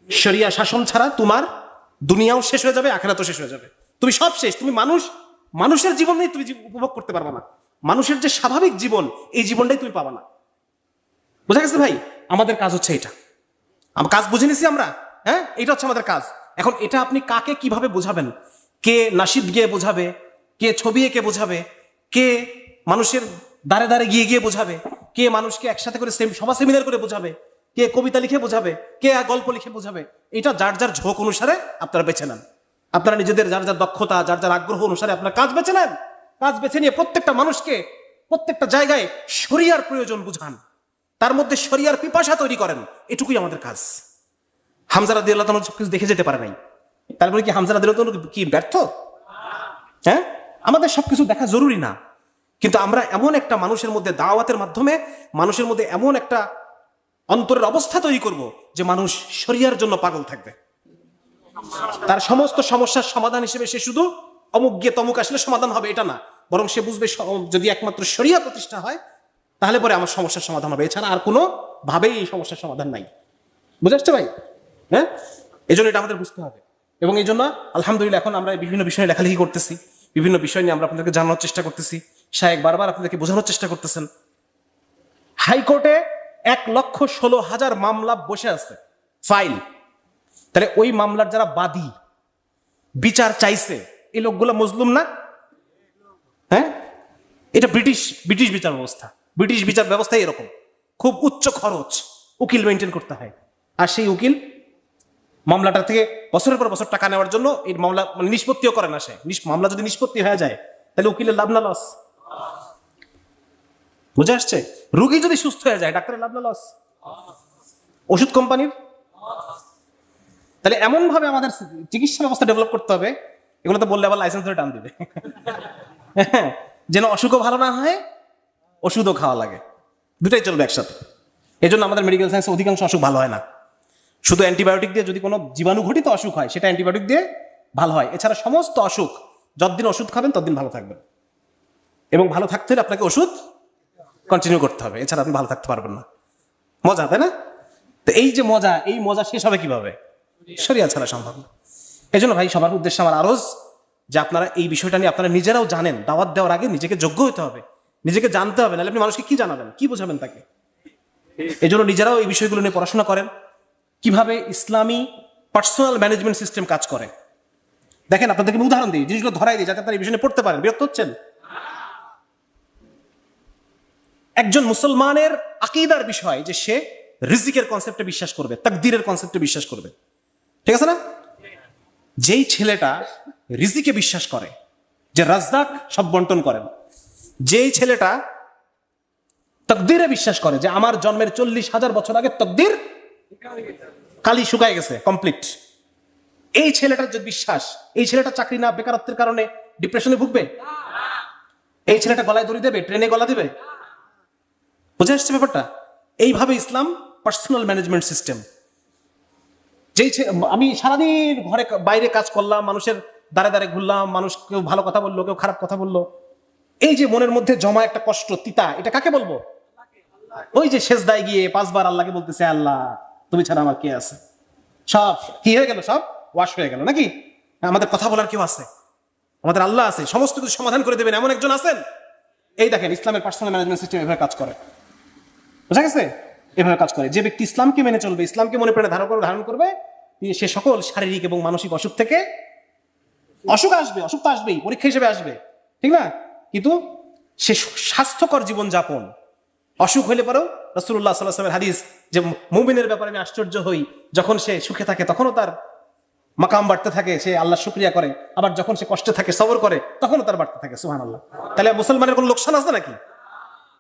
শরিয়া শাসন ছাড়া তোমার দুনিয়াও শেষ হয়ে যাবে, আখিরাতও শেষ হয়ে যাবে। তুমি সব শেষ। তুমি মানুষের জীবন নেই, তুমি উপভোগ করতে পারবে না। মানুষের যে স্বাভাবিক জীবন, এই জীবনটাই তুমি পাবা না। বোঝা গেছে ভাই? আমাদের কাজ হচ্ছে এটা। কাজ বুঝে নিছি আমরা। হ্যাঁ, এটা হচ্ছে আমাদের কাজ। এখন এটা আপনি কাকে কিভাবে বোঝাবেন? কে নাশিদ গিয়ে বোঝাবে, কে ছবি এঁকে বোঝাবে, কে মানুষের দাঁড়ে দাঁড়ে গিয়ে গিয়ে বোঝাবে, কে মানুষকে একসাথে করে সভা সেমিনার করে বোঝাবে, কে কবিতা লিখে বোঝাবে, কে গল্প লিখে বোঝাবে, এটা যার যার ঝোঁক অনুসারে আপনারা বেছে নেন। আপনারা নিজেদের যার যার দক্ষতা, যার যার আগ্রহ অনুসারে আপনার কাজ বেছে নেন। কাজ বেছে নিয়ে প্রত্যেকটা মানুষকে প্রত্যেকটা জায়গায় শরিয়ার প্রয়োজন বুঝান, তার মধ্যে শরিয়ার পিপাসা তৈরি করেন। এটুকুই আমাদের কাজ। হামজা রাদিয়াল্লাহু তাআলা সবকিছু দেখে যেতে পারে নাই, তারপরে কি হামজা রাদিয়াল্লাহু তাআলা কি ব্যর্থ? হ্যাঁ, আমাদের সবকিছু দেখা জরুরি না, কিন্তু আমরা এমন একটা মানুষের মধ্যে দাওয়াতের মাধ্যমে মানুষের মধ্যে এমন একটা অন্তরের অবস্থা তৈরি করব যে মানুষ শরিয়ার জন্য পাগল থাকবে। তার সমস্ত সমস্যার সমাধান হিসেবে সে শুধু অমুক গিয়ে তমুক আসলে সমাধান হবে এটা না, বরং সে বুঝবে যদি একমাত্র শরিয়া প্রতিষ্ঠা হয় তাহলে পরে আমার সমস্যার সমাধান হবে, এছাড়া আর কোনো ভাবেই এই সমস্যার সমাধান নাই। বুঝে আসছে ভাই? হ্যাঁ, এই জন্য এটা আমাদের বুঝতে হবে। এবং এই জন্য আলহামদুলিল্লাহ এখন আমরা বিভিন্ন বিষয়ে লেখালেখি করতেছি, বিভিন্ন বিষয় নিয়ে আমরা আপনাদেরকে জানানোর চেষ্টা করতেছি। শায়েখ বারবার আপনাদেরকে বোঝানোর চেষ্টা করতেছেন। হাইকোর্টে 1,16,000 মামলা বসে আছে, ফাইল। তাহলে ওই মামলার যারা বাদী বিচার চাইছে, এই লোকগুলো মজলুম না? হ্যাঁ, এটা ব্রিটিশ বিচার ব্যবস্থা। ব্রিটিশ বিচার ব্যবস্থা এরকম, খুব উচ্চ খরচ, উকিল মেনটেন করতে হয়। আর সেই উকিল মামলাটা থেকে বছরের পর বছর টাকা নেওয়ার জন্য এই মামলা নিষ্পত্তিও করে না। সে মামলা যদি নিষ্পত্তি হয়ে যায় তাহলে উকিলের লাভ না লস? বুঝে আসছে? রুগী যদি সুস্থ হয়ে যায় ডাক্তারের লাভ না লস? ওষুধ কোম্পানির? তাহলে এমন ভাবে আমাদের চিকিৎসা ব্যবস্থা ডেভেলপ করতে হবে, এগুলো তো বললে আবার লাইসেন্স ধরে টান দিবে, যেন অসুখও ভালো না হয়, ওষুধও খাওয়া লাগে, দুটাই চলবে একসাথে। এই জন্য আমাদের মেডিকেল সায়েন্সে অধিকাংশ অসুখ ভালো হয় না। শুধু অ্যান্টিবায়োটিক দিয়ে যদি কোনো জীবাণু ঘটিত অসুখ হয় সেটা অ্যান্টিবায়োটিক দিয়ে ভালো হয়, এছাড়া সমস্ত অসুখ যতদিন ওষুধ খাবেন ততদিন ভালো থাকবেন। এবং ভালো থাকতে হলে আপনাকে ওষুধ কন্টিনিউ করতে হবে, এছাড়া আপনি ভালো থাকতে পারবেন না। মজা, তাই না? তো এই যে মজা, এই মজা শেষ হবে কিভাবে? শরিয়া ছাড়া সম্ভব না। এই জন্য ভাই সবার উদ্দেশ্যে আমার আরজ, যে আপনারা এই বিষয়টা নিয়ে আপনারা নিজেরাও জানেন। দাওয়াত দেওয়ার আগে নিজেকে যোগ্য হতে হবে, নিজেকে জানতে হবে, নাহলে আপনি মানুষকে কি জানাবেন, কি বোঝাবেন তাকে। এই জন্য নিজেরাও এই বিষয়গুলো নিয়ে পড়াশোনা করেন, কিভাবে ইসলামী পার্সোনাল ম্যানেজমেন্ট সিস্টেম কাজ করে। দেখেন আপনাদেরকে আমি উদাহরণ দিই, জিনিসগুলো ধরাই দিই যাতে আপনারা এই বিষয়ে পড়তে পারেন। বিরক্ত হচ্ছেন? একজন মুসলমানের আকীদার বিষয় যে সে রিজিকের কনসেপ্টে বিশ্বাস করবে, তাকদীরের কনসেপ্টে বিশ্বাস করবে, ঠিক আছে না? যেই ছেলেটা রিজিকে বিশ্বাস করে যে রাজ্জাক সব বন্টন করেন, যেই ছেলেটা তাকদীরে বিশ্বাস করে যে আমার জন্মের 40,000 বছর আগে তাকদীর কালি শুকায় গেছে কমপ্লিট, এই ছেলেটার যে বিশ্বাস, এই ছেলেটা চাকরি না বেকারত্বের কারণে ডিপ্রেশনে ভুগবে? এই ছেলেটা গলায় দড়ি দেবে, ট্রেনে গলা দিবে? বুঝে আসছে ব্যাপারটা? এইভাবে ইসলাম পার্সোনাল ম্যানেজমেন্ট সিস্টেম। যেই আমি সারাদিন ঘরে বাইরে কাজ করলাম, মানুষের দাঁড়ে দাঁড়ে ঘুরলাম, মানুষ কেউ ভালো কথা বললো, কেউ খারাপ কথা বললো, এই যে মনের মধ্যে জমা একটা কষ্ট, তিতা, এটা কাকে বলবো? ওই যে সেজদায় গিয়ে 5 বার আল্লাহকে বলতেছে, আল্লাহ তুমি ছাড়া আমার কে আছে, সব কি হয়ে গেল, সব ওয়াশ হয়ে গেল নাকি? আমাদের কথা বলার কেউ আছে? আমাদের আল্লাহ আছে, সমস্ত কিছু সমাধান করে দেবেন এমন একজন আছেন। এই দেখেন ইসলামের পার্সোনাল ম্যানেজমেন্ট সিস্টেম এভাবে কাজ করে, বুঝা গেছে? এভাবে কাজ করে। যে ব্যক্তি ইসলামকে মেনে চলবে, ইসলামকে মনে প্রাণে ধারণ করবে, সে সকল শারীরিক এবং মানসিক অসুখ থেকে, অসুখ আসবে, অসুখ তো আসবেই, পরীক্ষা হিসেবে আসবে, ঠিক না? কিন্তু সে স্বাস্থ্যকর জীবন যাপন। অসুখ হইলে পরেও রাসূলুল্লাহ সাল্লাল্লাহু আলাইহি ওয়াসাল্লামের হাদিস যে মুমিনের ব্যাপারে আমি আশ্চর্য হই, যখন সে সুখে থাকে তখনও তার মাকাম বাড়তে থাকে, সে আল্লাহ শুকরিয়া করে, আবার যখন সে কষ্টে থাকে সবর করে তখনও তার বাড়তে থাকে। সুবহানাল্লাহ। তাহলে মুসলমানের কোনো লোকসান আছে নাকি?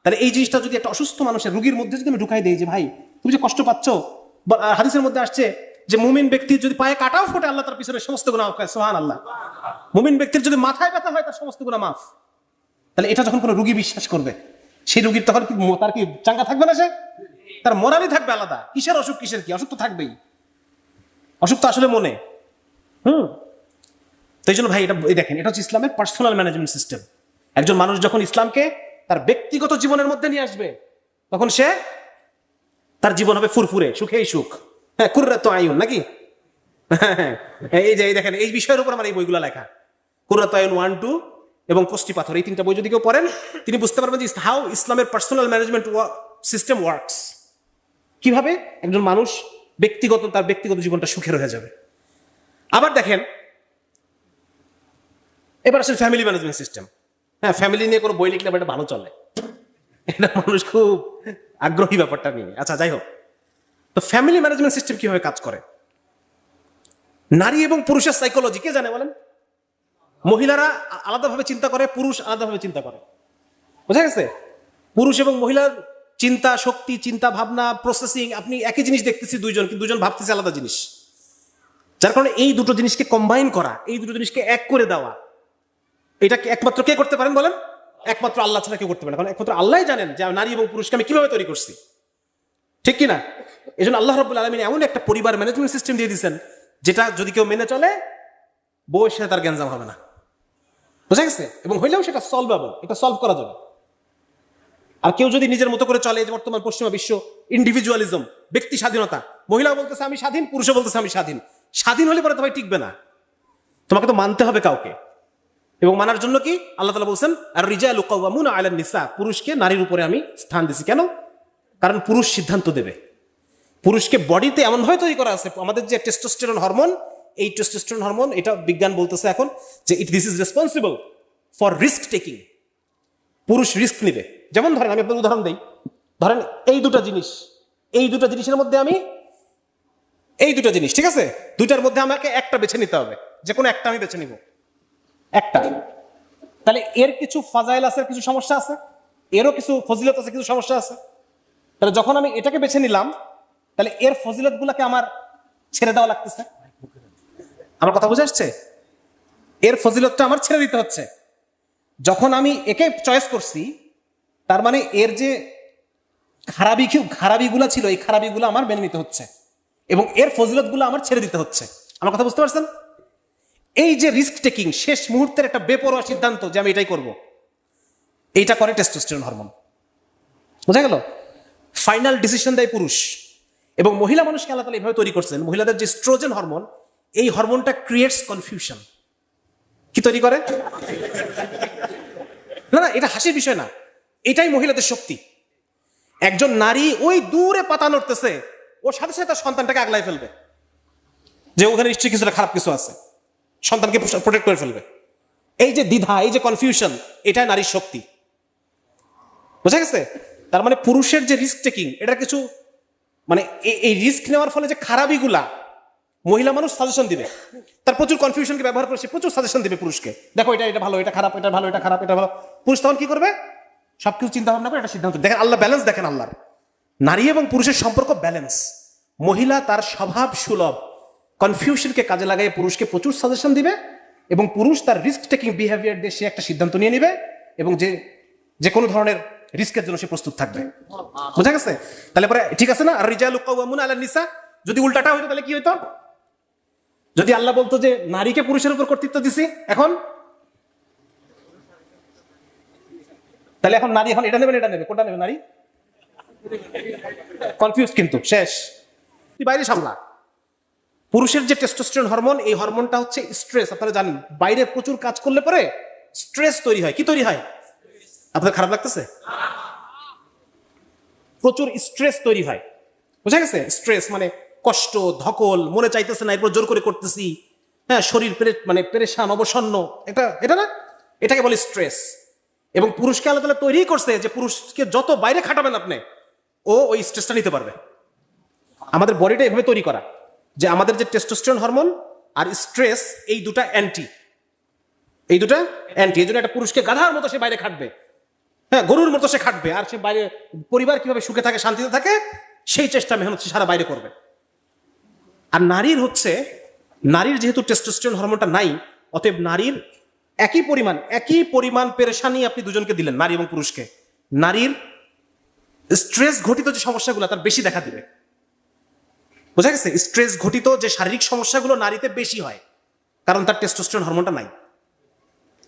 তাহলে এই জিনিসটা যদি একটা অসুস্থ মানুষের, রোগীর মধ্যে যদি আমি ঢুকাই দিই যে ভাই তুমি যে কষ্ট পাচ্ছ, হাদিসের মধ্যে আসছে যে মুমিন ব্যক্তির যদি পায়ে কাটাও ফোটে আল্লাহ তার পিছনে সমস্ত গুনাহ মাফ করে। সুবহানাল্লাহ। মুমিন ব্যক্তির যদি মাথায় ব্যথা হয় তার সমস্ত গুনাহ মাফ। তাহলে এটা যখন কোনো রোগী বিশ্বাস করবে, সেই রোগীর তখন কি তার কি চাঙ্গা থাকবে না? সে তার মোরালই থাকবে আলাদা। কিসের অসুখ, কিসের কি অসুখ? তো থাকবেই, অসুখ তো আসলে মনে। তো এই জন্য ভাই এটা দেখেন, এটা হচ্ছে ইসলামের পার্সোনাল ম্যানেজমেন্ট সিস্টেম। একজন মানুষ যখন ইসলামকে তার ব্যক্তিগত জীবনের মধ্যে নিয়ে আসবে, তখন সে তার জীবন হবে ফুরফুরে, সুখেই সুখ। হ্যাঁ, কুররাতু আয়ুন নাকি? এই যে দেখেন এই বিষয়ের উপর আমার এই বইগুলো লেখা, কুররাতু আয়ুন 1, 2 এবং কষ্টি পাথর, এই 3টা বই যদি কেউ পড়েন তিনি বুঝতে পারবেন যে হাউ ইসলামের পার্সোনাল ম্যানেজমেন্ট সিস্টেম ওয়ার্কস, কিভাবে একজন মানুষ তার ব্যক্তিগত জীবনটা সুখের হয়ে যাবে। আবার দেখেন এবার আসলে ফ্যামিলি ম্যানেজমেন্ট সিস্টেম। হ্যাঁ, ফ্যামিলি নিয়ে কোনো বই লিখলে এটা ভালো চলে, এটা মানুষ খুব আগ্রহী ব্যাপারটা নিয়ে। আচ্ছা, যাই হোক, তো ফ্যামিলি ম্যানেজমেন্ট সিস্টেম কিভাবে কাজ করে? নারী এবং পুরুষের সাইকোলজি কে জানে বলেন? মহিলারা আলাদাভাবে চিন্তা করে, পুরুষ আলাদাভাবে চিন্তা করে, বুঝা গেছে? পুরুষ এবং মহিলার চিন্তা শক্তি, চিন্তা ভাবনা, প্রসেসিং, আপনি একই জিনিস দেখতেছি দুইজন, কিন্তু দুজন ভাবতেছে আলাদা জিনিস। যার কারণে এই দুটো জিনিসকে কম্বাইন করা, এই দুটো জিনিসকে এক করে দেওয়া, এটা একমাত্র কে করতে পারেন বলেন? একমাত্র আল্লাহ ছাড়া কেউ করতে পারেন। কারণ একমাত্র আল্লাহই জানেন যে নারী এবং পুরুষকে আমি কিভাবে তৈরি করছি, ঠিক কিনা? এই জন্য আল্লাহ রাব্বুল আলামিন এমন একটা পরিবার ম্যানেজমেন্ট সিস্টেম দিয়ে দিয়েছেন, যেটা যদি কেউ মেনে চলে, বউয়ের সাথে তার গ্যাঞ্জাম হবে না, বুঝা গেছে? এবং হইলেও সেটা সলভেবল, এটা সলভ করা যাবে। আর কেউ যদি নিজের মতো করে চলে, যে বর্তমান পশ্চিমা বিশ্ব, ইন্ডিভিজুয়ালিজম, ব্যক্তি স্বাধীনতা, মহিলা বলতেছে আমি স্বাধীন, পুরুষও বলতেছে আমি স্বাধীন, স্বাধীন হলে পরে তো ভাই টিকবে না, তোমাকে তো মানতে হবে কাউকে। এবং মানার জন্য কি আল্লাহ তাআলা বলছেন, আর রিজালু কাওয়ামুনা আলান নিসা, পুরুষকে নারীর উপরে আমি স্থান দিছি। কেন? কারণ পুরুষ সিদ্ধান্ত দেবে। পুরুষকে বডিতে এমনভাবে তৈরি করা আছে, আমাদের যে টেস্টোস্টেরন হরমোন, এই টেস্টোস্টেরন হরমোন, এটা বিজ্ঞান বলতেছে এখন যে this is responsible for risk taking. পুরুষ রিস্ক নিবে। যেমন ধরেন, আমি আপনার উদাহরণ দিই, ধরেন এই দুটো জিনিসের মধ্যে আমি এই দুটো জিনিস, ঠিক আছে, দুইটার মধ্যে আমাকে একটা বেছে নিতে হবে, যে কোনো একটা আমি বেছে নিব, একটা। তাহলে এর কিছু ফাজাইল আছে, কিছু সমস্যা আছে, এরও কিছু ফজিলত আছে, কিছু সমস্যা আছে। তাহলে যখন আমি এটাকে বেছে নিলাম, তাহলে এর ফজিলত গুলাকে আমার ছেড়ে দেওয়া লাগতেছে। আমার কথা বুঝে আসছে? এর ফজিলতটা আমার ছেড়ে দিতে হচ্ছে। যখন আমি একে চয়েস করছি, তার মানে এর যে খারাপিগুলা ছিল, এই খারাপিগুলো আমার মেনে নিতে হচ্ছে, এবং এর ফজিলতগুলো আমার ছেড়ে দিতে হচ্ছে। আমার কথা বুঝতে পারছেন? এই যে রিস্ক টেকিং, শেষ মুহূর্তের একটা বেপরোয়া সিদ্ধান্ত যে আমি এটাই করব, এইটা করে টেস্টোস্টেরন হরমোন। বোঝা গেল? ফাইনাল ডিসিশন দেয় পুরুষ। এবং মহিলা মানুষকে আল্লাহ তাআলা এভাবে তৈরি করছেন, মহিলাদের যে স্ট্রোজেন হরমোন, এই হরমোনটা ক্রিয়েটস কনফিউশন। কি তৈরি করে? না না, এটা হাসির বিষয় না, এটাই মহিলাদের শক্তি। একজন নারী ওই দূরে পাতা নড়তেছে, ওর সাথে সাথে তার সন্তানটাকে আগলাই ফেলবে, যে ওখানে নিশ্চয়ই কিছুটা খারাপ কিছু আছে, সন্তানকে প্রোটেক্ট করে ফেলবে। এই যে দ্বিধা, এই যে কনফিউশন, এটাই নারীর শক্তি। বুঝা গেছে? তার মানে পুরুষের যে রিস্ক টেকিং, এটা কিছু মানে এই রিস্ক নেওয়ার ফলে যে খারাপিগুলা, মহিলা মানুষ সাজেশন দিবে, তার প্রচুর কনফিউশনকে ব্যবহার করে সে প্রচুর সাজেশন দিবে পুরুষকে, দেখো এটা ভালো, এটা খারাপ, এটা ভালো, এটা খারাপ, এটা ভালো। পুরুষ তখন কি করবে? সবকিছু চিন্তা ভাবনা করে একটা সিদ্ধান্ত। দেখেন আল্লাহ ব্যালেন্স, দেখেন আল্লাহর নারী এবং পুরুষের সম্পর্ক ব্যালেন্স। মহিলা তার স্বভাব সুলভ কনফিউশনকে কাজে লাগাই পুরুষকে প্রচুর সাজেশন দিবে, এবং পুরুষ তার রিস্ক টেকিং বিহেভিয়ার দিয়ে সে একটা সিদ্ধান্ত নিয়ে নিবে, এবং যে কোনো ধরনের রিস্কের জন্য সে প্রস্তুত থাকবে। বোঝা গেছে? তাহলে পরে ঠিক আছে না, আর রিজালু কাওয়ামুনা আলান নিসা, যদি উল্টাটা হইতো তাহলে কি হইতো? যদি আল্লাহ বলতো যে নারীকে পুরুষের উপর কর্তৃত্ব দিছি, এখন তাহলে এখন নারী এখন এটা নেবে, এটা নেবে, কোনটা নেবে? নারী কনফিউজ, কিন্তু শেষ, তুই বাইরে সামলা। পুরুষের যে টেস্টোস্টেরন হরমোন, এই হরমোনটা হচ্ছে স্ট্রেস। আপনারা জানেন বাইরে প্রচুর কাজ করলে পরে স্ট্রেস তৈরি হয়। কি তৈরি হয়? আপনাদের খারাপ লাগতেছে? প্রচুর স্ট্রেস তৈরি হয়। বুঝা গেছে? স্ট্রেস মানে কষ্ট, ধকল, মনে চাইতেছে না, এরপর জোর করে করতেছি, হ্যাঁ, শরীর মানে পেরেশান, অবসন্ন, এটা না, এটাকে বলে স্ট্রেস। এবং পুরুষকে আল্লাহ তাআলা তৈরি করছে যে পুরুষকে যত বাইরে খাটাবেন আপনি, ও ওই স্ট্রেসটা নিতে পারবে। আমাদের বডিটা এভাবে তৈরি করা যে আমাদের যে টেস্টোস্টেরন হরমোন আর স্ট্রেস, এই দুটা অ্যান্টি, এই জন্য একটা পুরুষকে গাধার মতো সে বাইরে খাটবে, হ্যাঁ, গরুর মতো সে খাটবে, আর সে বাইরে পরিবার কিভাবে সুখে থাকে, শান্তিতে থাকে, সেই চেষ্টা মেহনত সারা বাইরে করবে। আর নারীর যেহেতু টেস্টোস্টেরন হরমোনটা নাই, অতএব নারীর একই পরিমাণ পেরেশানি আপনি দুজনকে দিলেন, নারী এবং পুরুষকে, নারীর স্ট্রেস ঘটিত যে সমস্যাগুলো তার বেশি দেখা দিবে। বোঝা গেছে? স্ট্রেস ঘটিত যে শারীরিক সমস্যাগুলো নারীতে বেশি হয়, কারণ তার টেস্টোস্টেরন হরমোনটা নাই।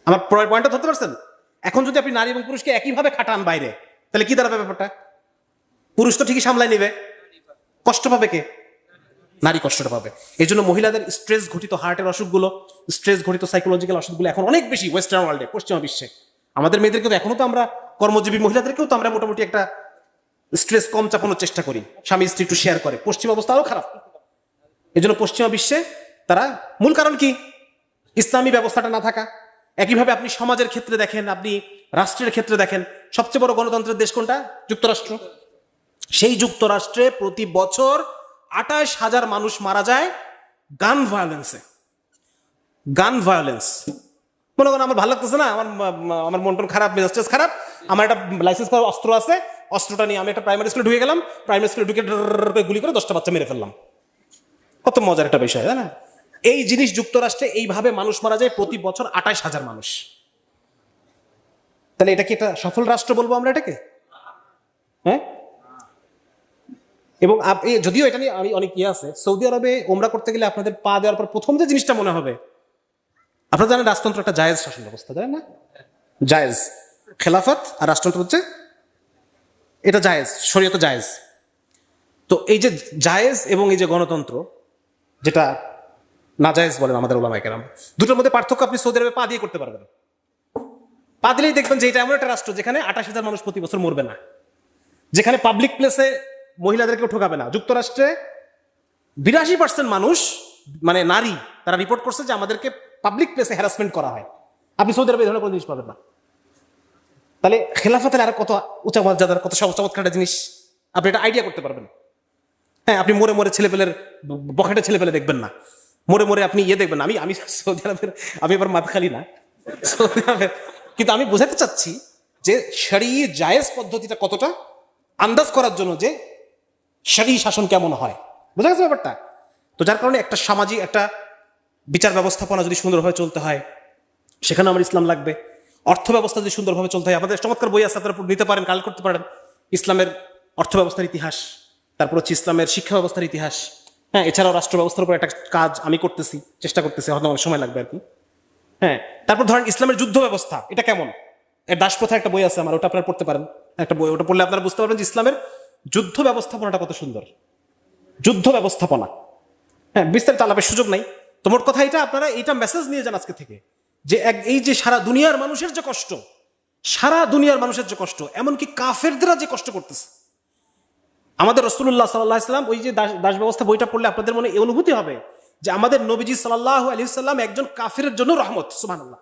আমার পয়েন্টটা ধরতে পারছেন? এখন যদি আপনি নারী এবং পুরুষকে একইভাবে খাটান বাইরে, তাহলে কি দাঁড়াবে ব্যাপারটা? পুরুষ তো ঠিকই সামলাই নেবে, কষ্ট পাবে কে? নারী কষ্টটা পাবে। এই জন্য মহিলাদের স্ট্রেস ঘটিত হার্টের অসুখগুলো, স্ট্রেস ঘটিত সাইকোলজিক্যাল অসুখগুলো এখন অনেক বেশি ওয়েস্টার্ন ওয়ার্ল্ডে, পশ্চিমা বিশ্বে। আমাদের মেয়েদেরকে তো এখনো তো আমরা, কর্মজীবী মহিলাদেরকেও তো আমরা মোটামুটি একটা স্ট্রেস কম চাপানোর চেষ্টা করি, স্বামী স্ত্রী একটু শেয়ার করে। পশ্চিমা অবস্থা আরও খারাপ। এই জন্য পশ্চিমা বিশ্বে তারা, মূল কারণ কি? ইসলামী ব্যবস্থাটা না থাকা। একইভাবে আপনি সমাজের ক্ষেত্রে দেখেন, আপনি রাষ্ট্রের ক্ষেত্রে দেখেন, সবচেয়ে বড় গণতন্ত্রের দেশ কোনটা? যুক্তরাষ্ট্র। সেই যুক্তরাষ্ট্রে প্রতি বছর 28,000 মানুষ মারা যায় গান ভায়োলেন্স। মনে করেন আমার ভালো লাগতেছে না, আমার মন টন খারাপ, মেজাজ খারাপ, আমার একটা লাইসেন্স করা অস্ত্র আছে, অস্ত্রটা নিয়ে আমি একটা প্রাইমারি স্কুলে ঢুকে গেলাম, প্রাইমারি স্কুলে ঢুকে গুলি করে 10টা বাচ্চা মেরে ফেললাম। কত মজার একটা বিষয়, তাই না? এই জিনিস যুক্তরাষ্ট্রে এইভাবে মানুষ মারা যায় প্রতি বছর 28,000 মানুষ। তাহলে এটা কি একটা সফল রাষ্ট্র বলবো আমরা এটাকে? হ্যাঁ। এবং যদিও এটা নিয়ে আমি অনেক আছে, সৌদি আরবে ওমরা করতে গেলে আপনাদের পা দেওয়ার পর প্রথম যে জিনিসটা মনে হবে, আপনারা জানেন রাজতন্ত্র একটা জায়েজ শাসন ব্যবস্থা, তাই না? জায়েজ খেলাফত আর রাজতন্ত্র হচ্ছে এটা জায়েজ, শরীয়তে জায়েজ। তো এই যে জায়েজ এবং এই যে গণতন্ত্র, যেটা নাজায়েজ বলেন আমাদের ওলামায়ে কেরাম, দুটোর মধ্যে পার্থক্য আপনি সৌদি আরবে পা দিয়ে করতে পারবেন। পা দিলেই দেখবেন যে এটা এমন একটা রাষ্ট্র যেখানে 28,000 মানুষ প্রতি বছর মরবে না, যেখানে পাবলিক প্লেসে মহিলাদেরকেও ঠকাবে না। যুক্তরাষ্ট্রে 82% মানুষ, মানে নারী, তারা রিপোর্ট করছে যে আমাদেরকে পাবলিক প্লেসে হ্যারাসমেন্ট করা হয়। আপনি সৌদি আরবে এই ধরনের কোনো জিনিস পাবেন না। তাহলে খেলাফতের আর কত উঁচা মর্যাদার, কত চমৎকার একটা জিনিস, আপনি এটা আইডিয়া করতে পারবেন। হ্যাঁ, আপনি মরে ছেলেপেলের বখাটে ছেলেপেলে দেখবেন না, মরে আপনি দেখবেন না। আমি সৌদি আরবের, আমি এবার মাতখালি না, সৌদি আরবের, কিন্তু আমি বোঝাতে চাচ্ছি যে শরঈ জায়েজ পদ্ধতিটা কতটা, আন্দাজ করার জন্য যে শরঈ শাসন কেমন হয়। বোঝা গেছে ব্যাপারটা? তো যার কারণে একটা সামাজিক একটা বিচার ব্যবস্থাপনা যদি সুন্দরভাবে চলতে হয়, সেখানে আমার ইসলাম লাগবে। অর্থ ব্যবস্থা যদি সুন্দরভাবে চলতে হয়, আমাদের চমৎকার বই আছে, আপনারা নিতে পারেন, কাল করতে পারেন, ইসলামের অর্থ ব্যবস্থার ইতিহাস, তারপর হচ্ছে ইসলামের শিক্ষা ব্যবস্থার ইতিহাস। হ্যাঁ, এছাড়াও রাষ্ট্র ব্যবস্থার উপর একটা কাজ আমি চেষ্টা করতেছি, হয়তো অনেক সময় লাগবে আর কি। হ্যাঁ, তারপর ধরেন ইসলামের যুদ্ধ ব্যবস্থা এটা কেমন, এর দাসপ্রথা একটা বই আছে আমার, ওটা আপনারা পড়তে পারেন, একটা বই, ওটা পড়লে আপনারা বুঝতে পারবেন যে ইসলামের যুদ্ধ ব্যবস্থাপনাটা কত সুন্দর। যুদ্ধ ব্যবস্থাপনা, হ্যাঁ, বিস্তারিত আলাপের সুযোগ নাই। তো মোট কথা এটা, আপনারা এটা মেসেজ নিয়ে যান আজকে থেকে, যে এই যে সারা দুনিয়ার মানুষের যে কষ্ট, সারা দুনিয়ার মানুষের যে কষ্ট, এমনকি কাফেরদেরা যে কষ্ট করতেছে, আমাদের রাসূলুল্লাহ সাল্লাল্লাহু আলাইহি ওয়াসাল্লাম, ওই যে দাস ব্যবস্থা বইটা পড়লে আপনাদের মনে এই অনুভূতি হবে যে আমাদের নবীজি সাল্লাল্লাহু আলাইহি ওয়াসাল্লাম একজন কাফেরের জন্য রহমত। সুবহানাল্লাহ।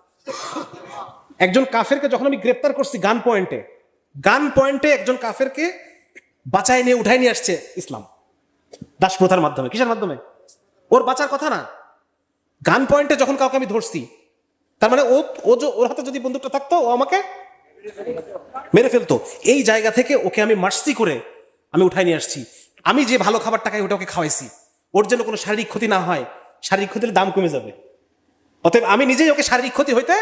একজন কাফেরকে যখন আমি গ্রেফতার করছি গান পয়েন্টে একজন কাফেরকে বাঁচায় নিয়ে উঠায় নিয়ে আসছে ইসলাম দাসপ্রথার মাধ্যমে। কিসের মাধ্যমে? ওর বাঁচার কথা না, গান পয়েন্টে যখন কাউকে আমি ধরছি, তার মানে ওর হাতে যদি বন্দুকটা থাকতো ও আমাকে মেরে ফেলতো। এই জায়গা থেকে ওকে আমি মার্সি করে আমি উঠাই নিয়ে আসছি। আমি যে ভালো খাবার টাকায় ওকে খাওয়াইছি, ওর যেন কোনো শারীরিক ক্ষতি না হয়, শারীরিক ক্ষতির দাম কমে যাবে। অতএব আমি নিজেই ওকে শারীরিক ক্ষতি হইতে,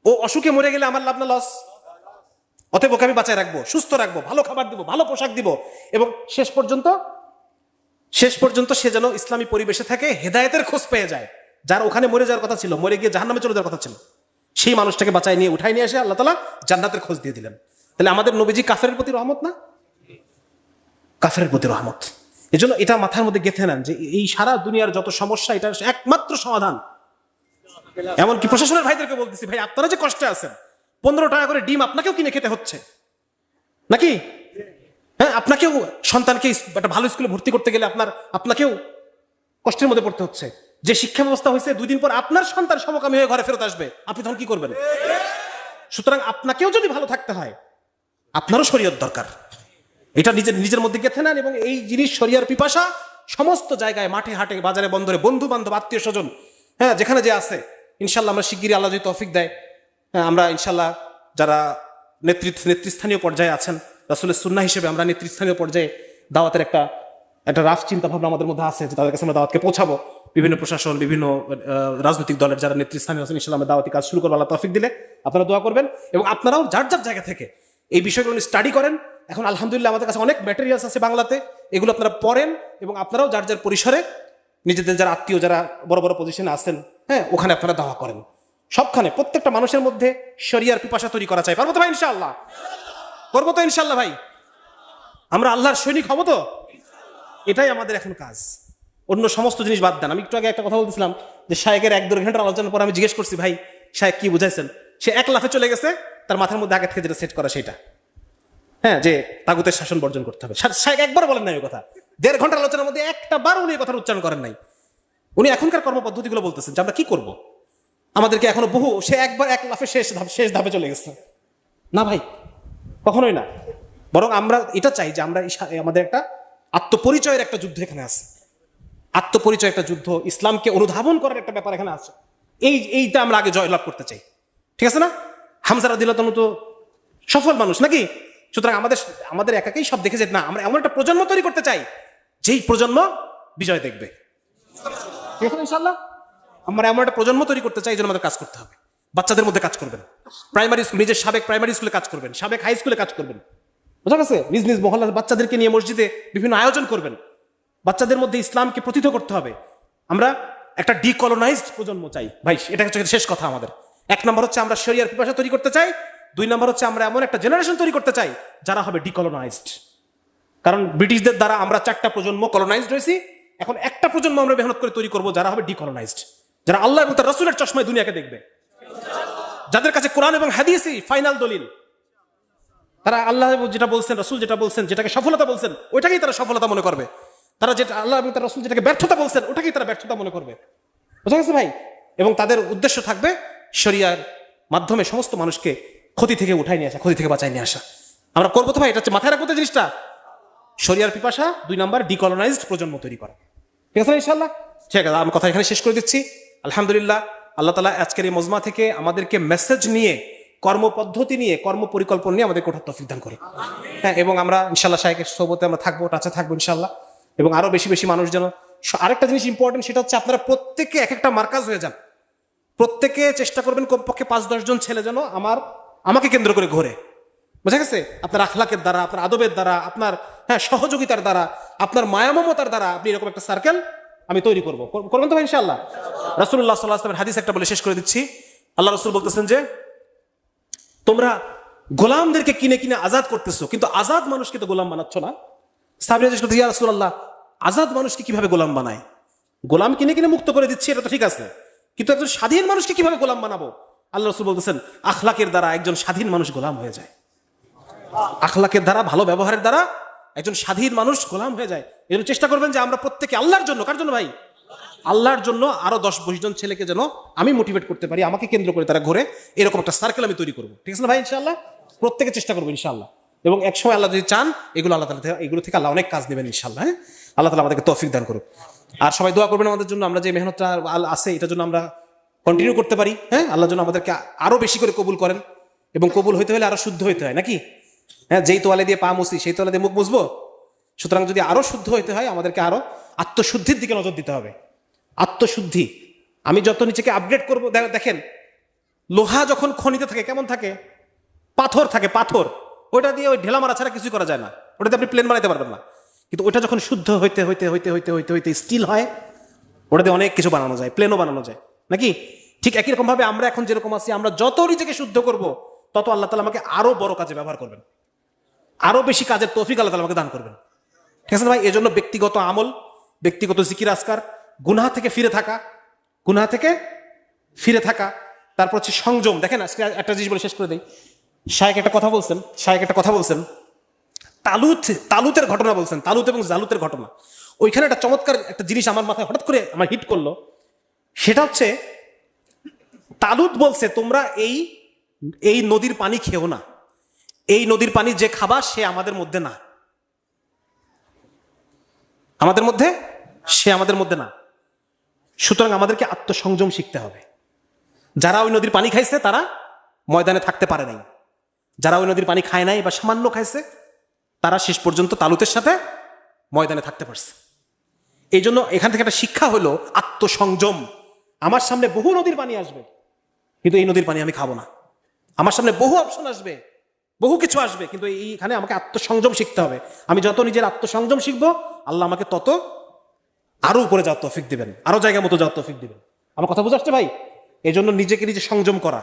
ও অসুখে মরে গেলে আমার লাভ না লস? অতএব ওকে আমি বাঁচায় রাখবো, সুস্থ রাখবো, ভালো খাবার দিব, ভালো পোশাক দিব, এবং শেষ পর্যন্ত সে যেন ইসলামী পরিবেশে থাকে, হেদায়েতের খোঁজ পেয়ে যায়। যার ওখানে মরে যাওয়ার কথা ছিল, মরে গিয়ে জাহান্নামে চলে যাওয়ার কথা ছিল, সেই মানুষটাকে বাঁচায় নিয়ে উঠাই নিয়ে এসে আল্লাহ তাআলা জান্নাতের খোঁজ দিয়ে দিলেন। তাহলে আমাদের নবীজি কাফেরের প্রতি রহমত না? কাফেরের প্রতি রহমত। এই জন্য এটা মাথার মধ্যে গেঁথে নেন যে এই সারা দুনিয়ার যত সমস্যা, এটার একমাত্র সমাধান। এমনকি প্রশাসনের ভাইদেরকে বলতেছি, ভাই আপনারা যে কষ্টে আছেন, 15 টাকা করে ডিম আপনাকেও কিনে খেতে হচ্ছে নাকি? হ্যাঁ, আপনাকেও সন্তানকে একটা ভালো স্কুলে ভর্তি করতে গেলে আপনাকেও কষ্টের মধ্যে পড়তে হচ্ছে। যে শিক্ষা ব্যবস্থা হয়েছে, 2 দিন পর আপনার সন্তান সমকামী হয়ে ঘরে ফেরত আসবে, আপনি তখন কি করবেন? সুতরাং আপনাকেও যদি ভালো থাকতে হয়, আপনারও শরীয়ত দরকার। এটা নিজের মধ্যে গেঁথে নেন, এবং এই জিনিস শরিয়ার পিপাসা সমস্ত জায়গায়, মাঠে ঘাটে, বাজারে বন্দরে, বন্ধু বান্ধব, আত্মীয় স্বজন, হ্যাঁ, যেখানে যে আছে, ইনশাল্লাহ আমরা শিগগিরই, আল্লাহ যদি তৌফিক দেয়, আমরা ইনশাল্লাহ যারা নেতৃস্থানীয় পর্যায়ে আছেন, রাসূলের সুন্নাহ হিসেবে আমরা নেতৃস্থানীয় পর্যায়ে দাওয়াতের একটা রাফ চিন্তা ভাবনা আমাদের মধ্যে আছে যে তাদের কাছে আমরা দাওয়াতকে পৌঁছাবো। বিভিন্ন প্রশাসন, বিভিন্ন রাজনৈতিক দলের যারা নেতৃস্থানীয় আছেন, ইনশাল্লাহ আমরা দাওয়াতি কাজ শুরু করবো। আল্লাহ তৌফিক দিলে আপনারা দোয়া করবেন, এবং আপনারাও যার যার জায়গা থেকে এই বিষয়গুলো স্টাডি করেন। এখন আলহামদুলিল্লাহ আমাদের কাছে অনেক ম্যাটেরিয়ালস আছে বাংলাতে, এগুলো আপনারা পড়েন, এবং আপনারাও যার যার পরিসরে নিজেদের যারা আত্মীয়, যারা বড় বড় পজিশনে আছেন, হ্যাঁ, ওখানে আপনারা দাওয়া করেন। সবখানে প্রত্যেকটা মানুষের মধ্যে শরিয়ার পিপাসা তৈরি করা চাই। পারবো তো ভাই? ইনশাআল্লাহ করবো তো, ইনশাআল্লাহ ভাই। আমরা আল্লাহর সৈনিক হব তো? এটাই আমাদের এখন কাজ। অন্য সমস্ত জিনিস বাদ দেন। আমি একটু আগে একটা কথা বলতেছিলাম যে শায়েকের 1-2 ঘন্টার আলোচনার পর আমি জিজ্ঞেস করছি, ভাই শায়েক কি বুঝাইছেন? সে এক লাফে চলে গেছে, তার মাথার মধ্যে আগে থেকে যেটা সেট করা সেটা, হ্যাঁ, যে তাগুতের শাসন বর্জন করতে হবে। শায়েক একবার বলেন নাই ওই কথা। 1.5 ঘন্টার আলোচনার মধ্যে একটা বার উনি এই কথার উচ্চারণ করেন নাই। উনি এখনকার কর্মপদ্ধতিগুলো বলতেছেন যে আমরা কি করব, আমাদেরকে এখনো সে একবার এক লাফে শেষ ধাপে চলে গেছে। না ভাই, কখনোই না। বরং আমরা এটা চাই যে আমরা আমাদের একটা আত্মপরিচয়ের একটা যুদ্ধ এখানে আছে, আত্মপরিচয় একটা যুদ্ধ, ইসলামকে অনুধাবন করার একটা ব্যাপার এখানে আছে। এইটা আমরা আগে জয়লাভ করতে চাই, ঠিক আছে না? হামজা রাদিয়াল্লাহু তাআলা তো সফল মানুষ নাকি? সুতরাং আমাদের একাকেই সব দেখে যেত না, আমরা এমন একটা প্রজন্ম তৈরি করতে চাই যেই প্রজন্ম বিজয় দেখবে, ঠিক আছে ইনশাআল্লাহ? আমরা এমন একটা প্রজন্ম তৈরি করতে চাই, এই জন্য আমাদের কাজ করতে হবে। বাচ্চাদের মধ্যে কাজ করবেন, প্রাইমারি স্কুল, নিজের সাবেক প্রাইমারি স্কুলে কাজ করবেন, সাবেক হাই স্কুলে কাজ করবেন, বুঝা গেছে? নিজ নিজ মহল্লার বাচ্চাদেরকে নিয়ে মসজিদে বিভিন্ন আয়োজন করবেন। বাচ্চাদের মধ্যে ইসলামকে প্রথিত করতে হবে। আমরা একটা ডিকলোনাইজড প্রজন্ম চাই ভাই, এটা হচ্ছে শেষ কথা আমাদের। 1 নম্বর হচ্ছে আমরা শরিয়ার পিপাসা তৈরি করতে চাই, 2 নম্বর হচ্ছে আমরা এমন একটা জেনারেশন তৈরি করতে চাই যারা হবে ডিকলোনাইজড। কারণ ব্রিটিশদের দ্বারা আমরা 4টা প্রজন্ম কলোনাইজড হয়েছি, এখন একটা প্রজন্ম আমরা মেহনত করে তৈরি করবো যারা হবে ডিকলোনাইজড, যারা আল্লাহ এবং তার রাসূলের চশমায় দুনিয়াকে দেখবে, যাদের কাছে কোরআন এবং হাদিসই ফাইনাল দলিল। তারা আল্লাহ যেটা বলছেন, রাসূল যেটা বলছেন, যেটাকে সফলতা বলছেন, ওইটাকেই তারা সফলতা মনে করবে। তারা যেটা আল্লাহ এবং তার রাসূল যেটাকে ব্যর্থতা বলছেন, ওটাকেই তারা ব্যর্থতা মনে করবে, বুঝা গেছে ভাই? এবং তাদের উদ্দেশ্য থাকবে শরিয়ার মাধ্যমে সমস্ত মানুষকে ক্ষতি থেকে উঠাই নিয়ে আসা, ক্ষতি থেকে বাঁচাই নিয়ে আসা। আমরা করবো তো ভাই? এটা হচ্ছে মাথায় রাখবো তো জিনিসটা। শরিয়ার পিপাসা, 2 নম্বর ডিকলোনাইজড প্রজন্ম তৈরি করা, ঠিক আছে ইনশাআল্লাহ? ঠিক আছে, আমি কথা এখানে শেষ করে দিচ্ছি। আলহামদুলিল্লাহ, আল্লাহ তাআলা আজকের এই মজমা থেকে আমাদেরকে মেসেজ নিয়ে, কর্মপদ্ধতি নিয়ে, কর্ম পরিকল্পনা নিয়ে আমাদের কোঠার তৌফিক দান করে। হ্যাঁ, এবং আমরা ইনশাআল্লাহ শায়েখের সোহবতে আমরা থাকবো, টাচে থাকবো ইনশাআল্লাহ। এবং আরো বেশি বেশি মানুষ যেন, আরেকটা জিনিস ইম্পর্টেন্ট, সেটা হচ্ছে আপনারা প্রত্যেকে এক একটা মার্কাজ হয়ে যান। প্রত্যেকে চেষ্টা করবেন কমপক্ষে 5-10 জন ছেলে যেন আমাকে কেন্দ্র করে ঘোরে, বুঝা গেছে? আপনার আখলাকের দ্বারা, আপনার আদবের দ্বারা, আপনার সহযোগিতার দ্বারা, আপনার মায়ামমতার দ্বারা আপনি এরকম একটা সার্কেল আমি তৈরি করবেন তো ভাই ইনশাআল্লাহ? রাসূলুল্লাহ সাল্লাল্লাহু আলাইহি ওয়াসাল্লামের হাদিস একটা বলে শেষ করে দিচ্ছি। আল্লাহ রাসূল বলতেছেন যে তোমরা গোলামদেরকে কিনে কিনে আজাদ করতেছো, কিন্তু আজাদ মানুষকে তো গোলাম বানাচ্ছ না। সাহাবীরা জিজ্ঞেস করতে, ইয়া রাসূলুল্লাহ, আজাদ মানুষকে কিভাবে গোলাম বানায়? গোলাম কিনে কিনে মুক্ত করে দিচ্ছি, এটা তো ঠিক আছে, কিন্তু একজন স্বাধীন মানুষকে কিভাবে গোলাম বানাবো? আল্লাহ রাসূল বলতেছেন আখলাকের দ্বারা একজন স্বাধীন মানুষ গোলাম হয়ে যায়। আখলাকের দ্বারা, ভালো ব্যবহারের দ্বারা একজন স্বাধীন মানুষ গোলাম হয়ে যায়। এই জন্য চেষ্টা করবেন যে আমরা প্রত্যেকে আল্লাহর জন্য, কার জন্য ভাই? আল্লাহর জন্য আরো 10-20 জন ছেলেকে যেন আমি মোটিভেট করতে পারি, আমাকে কেন্দ্র করে তারা ঘুরে, এরকম একটা সার্কেল আমি তৈরি করবো। ঠিক আছে না ভাই? ইনশাআল্লাহ প্রত্যেকে চেষ্টা করবো ইনশাআল্লাহ। এবং একসময় আল্লাহ যদি চান এগুলো আল্লাহ তাআলা এগুলো থেকে আল্লাহ অনেক কাজ নেবেন ইনশাআল্লাহ। হ্যাঁ, আল্লাহ তাআলা আমাদেরকে তৌফিক দান করুক। আর সবাই দোয়া করবেন আমাদের জন্য, আমরা যে মেহনতটা আছে এটার জন্য আমরা কন্টিনিউ করতে পারি। হ্যাঁ, আল্লাহ যেন আমাদেরকে আরো বেশি করে কবুল করেন, এবং কবুল হইতে হলে আরো শুদ্ধ হইতে হয় নাকি? হ্যাঁ, যেই তোয়ালে দিয়ে পা মুছি সেই তোয়ালে দিয়ে মুখ মুছবো? সুতরাং যদি আরো শুদ্ধ হইতে হয় আমাদেরকে আরো আত্মশুদ্ধির দিকে নজর দিতে হবে। আত্মশুদ্ধি, আমি যত নিচেকে আপগ্রেড করবো। দেখেন লোহা যখন খনিতে থাকে কেমন থাকে? পাথর থাকে, পাথর। ওইটা দিয়ে ওই ঢেলা মারা ছাড়া কিছুই করা যায় না, ওটাতে আপনি প্লেন বানাইতে পারবেন না। কিন্তু ওইটা যখন শুদ্ধ হইতে হইতে হইতে হইতে হইতে হইতে স্টিল হয়, ওটা দিয়ে অনেক কিছু বানানো যায়, প্লেনও বানানো যায় নাকি? ঠিক একই রকম ভাবে আমরা এখন যেরকম আছি, আমরা যত নিজেকে শুদ্ধ করব তত আল্লাহ তাআলা আমাকে আরো বড় কাজে ব্যবহার করবেন, আরো বেশি কাজের তৌফিক আল্লাহ তাআলা আমাকে দান করবেন। ঠিক আছে ভাই? এজন্য ব্যক্তিগত আমল, ব্যক্তিগত জিকির আজকার, গুনাহ থেকে ফিরে থাকা, গুনাহ থেকে ফিরে থাকা, তারপর হচ্ছে সংযম। দেখেন আজকে একটা জিনিস বলে শেষ করে দেই। শায়েখ একটা কথা বলছেন, তালুতের ঘটনা বলছেন, তালুত এবং জালুতের ঘটনা। ওইখানে একটা চমৎকার একটা জিনিস আমার মাথায় হঠাৎ করে আমার হিট করলো। সেটা হচ্ছে তালুত বলছে তোমরা এই নদীর পানি খেও না, এই নদীর পানি যে খাবা সে আমাদের মধ্যে না, সে আমাদের মধ্যে না। সুতরাং আমাদেরকে আত্মসংযম শিখতে হবে। যারা ওই নদীর পানি খাইছে তারা ময়দানে থাকতে পারে নাই, যারা ওই নদীর পানি খায় নাই বা সামান্য খাইছে তারা শেষ পর্যন্ত তালুতের সাথে ময়দানে থাকতে পারছে। এই জন্য এখান থেকে একটা শিক্ষা হলো আত্মসংযম। আমার সামনে বহু নদীর পানি আসবে, কিন্তু এই নদীর পানি আমি খাবো না। আমার সামনে বহু অপশন আসবে, বহু কিছু আসবে, কিন্তু এইখানে আমাকে আত্মসংযম শিখতে হবে। আমি যত নিজের আত্মসংযম শিখবো আল্লাহ আমাকে তত আরো উপরে যাওয়ার তৌফিক দিবেন, আরো জায়গা মতো যাওয়ার তৌফিক দিবেন। আমার কথা বুঝে আসছে ভাই? এই জন্য নিজেকে নিজে সংযম করা,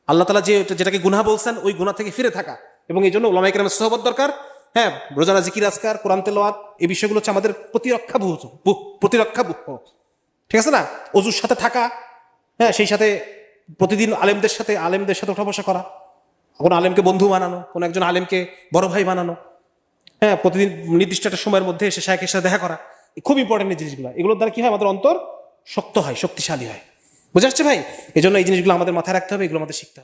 আল্লাহ তাআলা যেটাকে গুনাহ বলছেন ওই গুনাহ থেকে ফিরে থাকা, এবং এই জন্য উলামায়ে কেরামের সোহবত দরকার। হ্যাঁ, রোজানা জিকির আজকার, কোরআন তেলাওয়াত, এই বিষয়গুলো হচ্ছে আমাদের প্রতিরক্ষা। ঠিক আছে না? ওযুর সাথে থাকা, হ্যাঁ, সেই সাথে প্রতিদিন আলেমদের সাথে ওঠা বসা করা, কোনো আলেমকে বন্ধু বানানো, কোনো একজন আলেমকে বড় ভাই বানানো, হ্যাঁ, প্রতিদিন নির্দিষ্ট একটা সময়ের মধ্যে এসে শায়েখের সাথে দেখা করা, খুব ইম্পর্টেন্ট এই জিনিসগুলো। এগুলোর দ্বারা কি হয়? আমাদের অন্তর শক্ত হয়, শক্তিশালী হয়। বুঝে আসছে ভাই? এই জন্য এই জিনিসগুলো আমাদের মাথায় রাখতে হবে, এগুলো আমাদের শিখতে হবে।